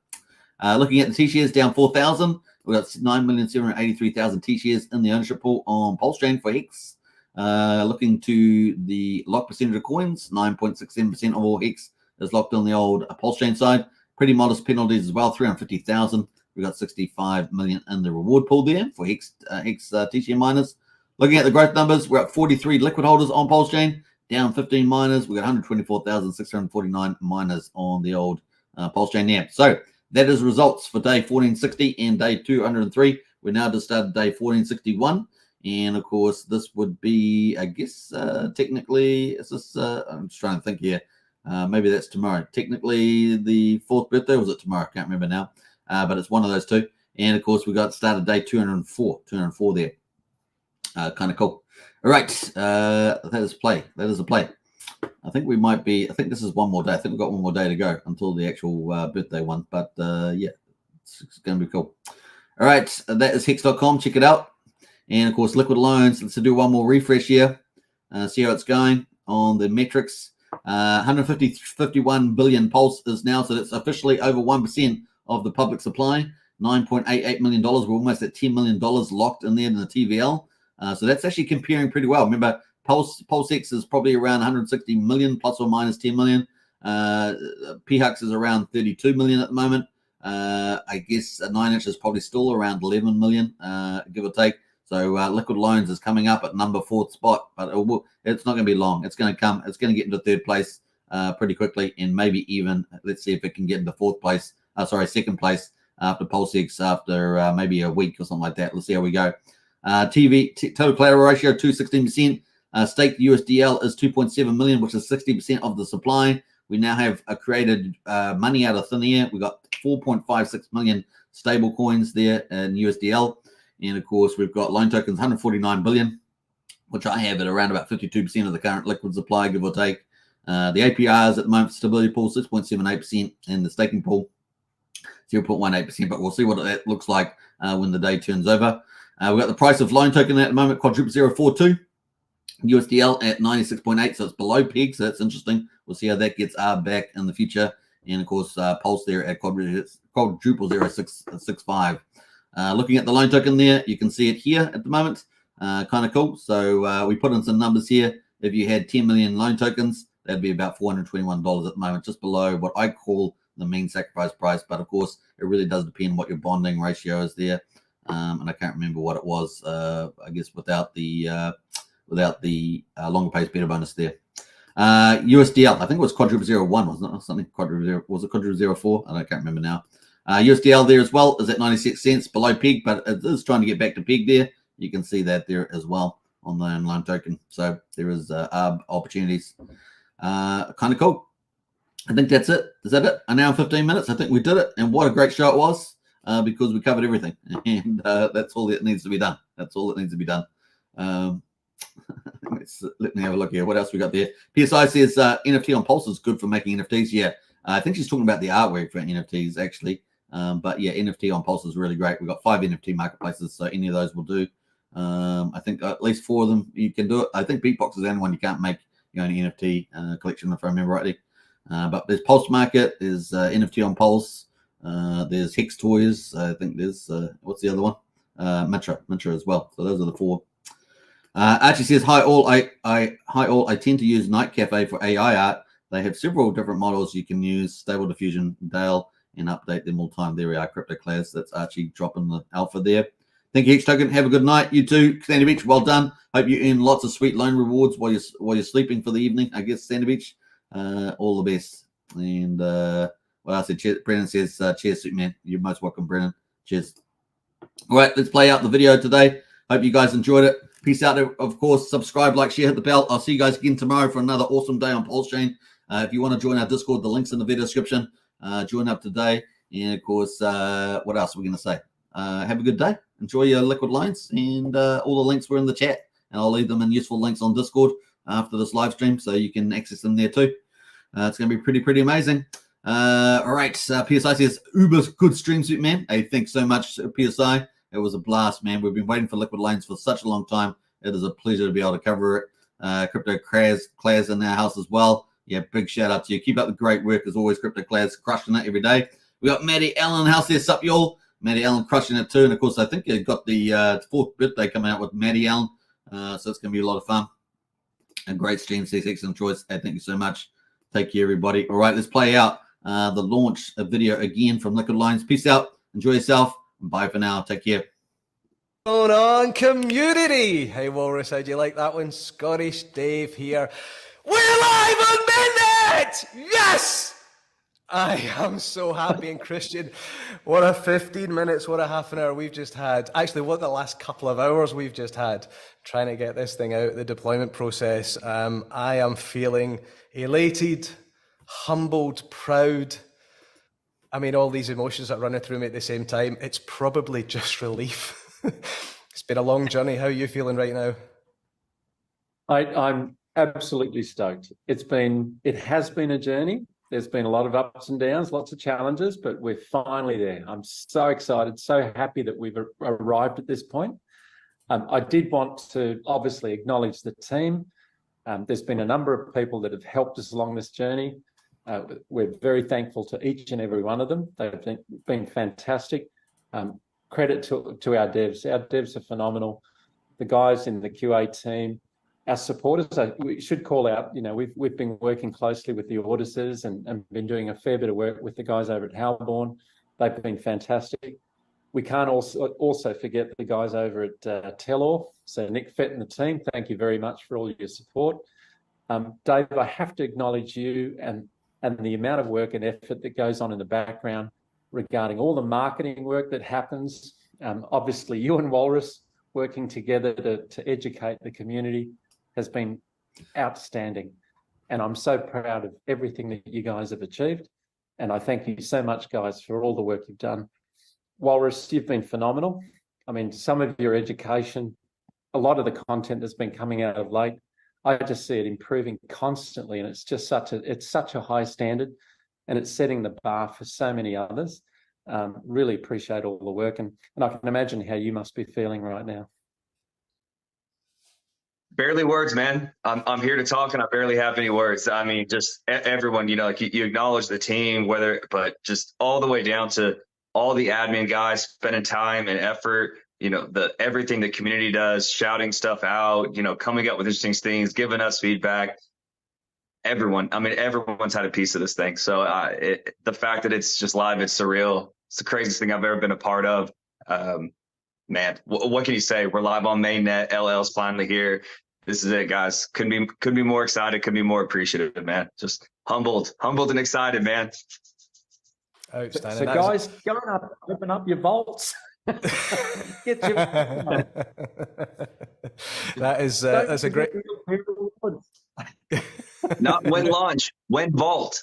[SPEAKER 1] Looking at the T-shares, down 4,000. We've got 9,783,000 T-shares in the ownership pool on PulseChain for Hex. Looking to the lock percentage of coins, 9.67% of all Hex is locked on the old PulseChain side. Pretty modest penalties as well, 350,000. We've got 65 million in the reward pool there for Hex T-share miners. Looking at the growth numbers, we're at 43 liquid holders on PulseChain, down 15 miners. We've got 124,649 miners on the old PulseChain there. So that is results for day 1460 and day 203. We're now just started day 1461. And of course, this would be, I guess, technically, is this, I'm just trying to think here. Maybe that's tomorrow. Technically, the 4th birthday, was it tomorrow? I can't remember now. But it's one of those two. And of course, we got started day 204 there. Kind of cool. All right. That is play. That is a play. I think we might be, I think this is one more day. I think we've got one more day to go until the actual birthday one. But yeah, it's going to be cool. All right. That is hex.com. Check it out. And of course, liquid loans. Let's do one more refresh here. See how it's going on the metrics. 151 billion Pulse is now, so that's officially over 1% of the public supply. $9.88 million. We're almost at $10 million locked in there in the TVL. So that's actually comparing pretty well. Remember, PulseX is probably around 160 million plus or minus 10 million. PHUX is around 32 million at the moment. I guess a 9-inch is probably still around 11 million, give or take. So liquid loans is coming up at number 4th spot, but it's not going to be long. It's going to come. It's going to get into 3rd place pretty quickly, and maybe even let's see if it can get into 4th place. 2nd place after PulseX after maybe a week or something like that. Let's see how we go. Total collateral ratio 216%. Staked USDL is 2.7 million, which is 60% of the supply. We now have created money out of thin air. We got 4.56 million stable coins there in USDL. And of course, we've got loan tokens, 149 billion, which I have at around about 52% of the current liquid supply, give or take. The APRs at the moment, stability pool, 6.78%, and the staking pool, 0.18%. But we'll see what that looks like when the day turns over. We've got the price of loan token at the moment, quadruple 042. USDL at 96.8, so it's below peg, so that's interesting. We'll see how that gets back in the future. And of course, Pulse there at quadruple 0.665. Looking at the loan token there, you can see it here at the moment. Kind of cool. So we put in some numbers here. If you had 10 million loan tokens, that'd be about $421 at the moment, just below what I call the mean sacrifice price. But of course, it really does depend what your bonding ratio is there. And I can't remember what it was, I guess, without the longer pays better bonus there. USDL, I think it was quadruple 01, wasn't it? Or something was it quadruple 04? I can't remember now. USDL there as well is at 96 cents below peg, but it is trying to get back to peg there. You can see that there as well on the loan token. So there is opportunities. Kind of cool. I think that's it. Is that it? An hour and 15 minutes. I think we did it. And what a great show it was because we covered everything. And that's all that needs to be done. That's all that needs to be done. Let me have a look here. What else we got there? PSI says NFT on Pulse is good for making NFTs. Yeah, I think she's talking about the artwork for NFTs actually. But yeah, NFT on Pulse is really great. We've got 5 NFT marketplaces, so any of those will do. I think at least 4 of them you can do it. I think Beatbox is the only one you can't make your own NFT collection, if I remember rightly. But there's Pulse Market, there's NFT on Pulse, there's Hex Toys. I think there's what's the other one? Mitra as well. So those are the 4. Archie says, hi all. I tend to use Night Cafe for AI art. They have several different models you can use, Stable Diffusion, Dale, and update them all the time. There we are, Crypto Class. That's Archie dropping the alpha there. Thank you, Hex Token. Have a good night. You too, Sandy Beach. Well done. Hope you earn lots of sweet loan rewards while you're sleeping for the evening. I guess Sandy Beach. All the best. And what else? Brennan says, "Cheers, Superman." You're most welcome, Brennan. Cheers. All right, let's play out the video today. Hope you guys enjoyed it. Peace out. Of course, subscribe, like, share, hit the bell. I'll see you guys again tomorrow for another awesome day on PulseChain. If you want to join our Discord, the link's in the video description. Join up today. And of course, what else are we going to say? Have a good day. Enjoy your liquid lines, and all the links were in the chat, and I'll leave them in useful links on Discord after this live stream, so you can access them there too. It's going to be pretty amazing. All right, PSI says uber good stream, suit man. Hey, thanks so much, PSI. It was a blast, man. We've been waiting for liquid lines for such a long time. It is a pleasure to be able to cover it. Crypto Class in our house as well. Yeah, big shout out to you. Keep up the great work as always, Crypto Class, crushing it every day. We got Maddie Allen in the house there. Sup, y'all? Maddie Allen crushing it too. And of course, I think you got the 4th birthday coming out with Maddie Allen. So it's going to be a lot of fun. A great stream, excellent choice. Hey, thank you so much. Take care, everybody. All right, let's play out the launch video again from Liquid Lines. Peace out. Enjoy yourself. Bye for now. Take care.
[SPEAKER 2] Going on, community. Hey, Walrus, how'd you like that one? Scottish Dave here. We're live on Midnight! Yes! I am so happy. And Christian, what a 15 minutes, what a half an hour we've just had. Actually, what the last couple of hours we've just had trying to get this thing out, the deployment process. I am feeling elated, humbled, proud. I mean, all these emotions that are running through me at the same time. It's probably just relief. It's been a long journey. How are you feeling right now?
[SPEAKER 3] I'm absolutely stoked. It has been a journey. There's been a lot of ups and downs, lots of challenges, but we're finally there. I'm so excited, so happy that we've arrived at this point. I did want to obviously acknowledge the team. There's been a number of people that have helped us along this journey. We're very thankful to each and every one of them. They've been fantastic. Credit to our devs. Our devs are phenomenal. The guys in the QA team, our supporters, we should call out, we've been working closely with the auditors and been doing a fair bit of work with the guys over at Halborn. They've been fantastic. We can't also forget the guys over at Telor. So Nick Fett and the team, thank you very much for all your support. Dave, I have to acknowledge you and the amount of work and effort that goes on in the background regarding all the marketing work that happens. Obviously, you and Walrus working together to educate the community has been outstanding. And I'm so proud of everything that you guys have achieved. And I thank you so much, guys, for all the work you've done. Walrus, you've been phenomenal. I mean, some of your education, a lot of the content that's been coming out of late, I just see it improving constantly. And it's just such a high standard, and it's setting the bar for so many others. Really appreciate all the work. And I can imagine how you must be feeling right now.
[SPEAKER 4] Barely words, man. I'm here to talk, and I barely have any words. I mean, just everyone, like you acknowledge the team, but just all the way down to all the admin guys spending time and effort, everything the community does, shouting stuff out, coming up with interesting things, giving us feedback. Everyone's had a piece of this thing. So the fact that it's just live, it's surreal. It's the craziest thing I've ever been a part of. Man, what can you say? We're live on mainnet. LL's finally here. This is it, guys. Could be more excited. Could be more appreciative, man. Just humbled and excited, man.
[SPEAKER 2] Outstanding.
[SPEAKER 3] So guys, go up, open up your vaults. Get your.
[SPEAKER 2] That's a great.
[SPEAKER 4] Not when launch, when vault.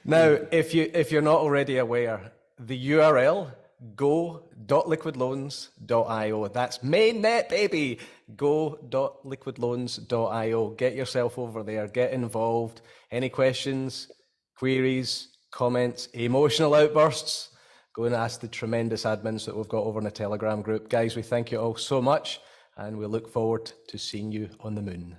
[SPEAKER 2] Now, if you're not already aware, the URL go.liquidloans.io. That's mainnet, baby. Go.liquidloans.io. Get yourself over there. Get involved. Any questions, queries, comments, emotional outbursts? Go and ask the tremendous admins that we've got over in the Telegram group. Guys, we thank you all so much, and we look forward to seeing you on the moon.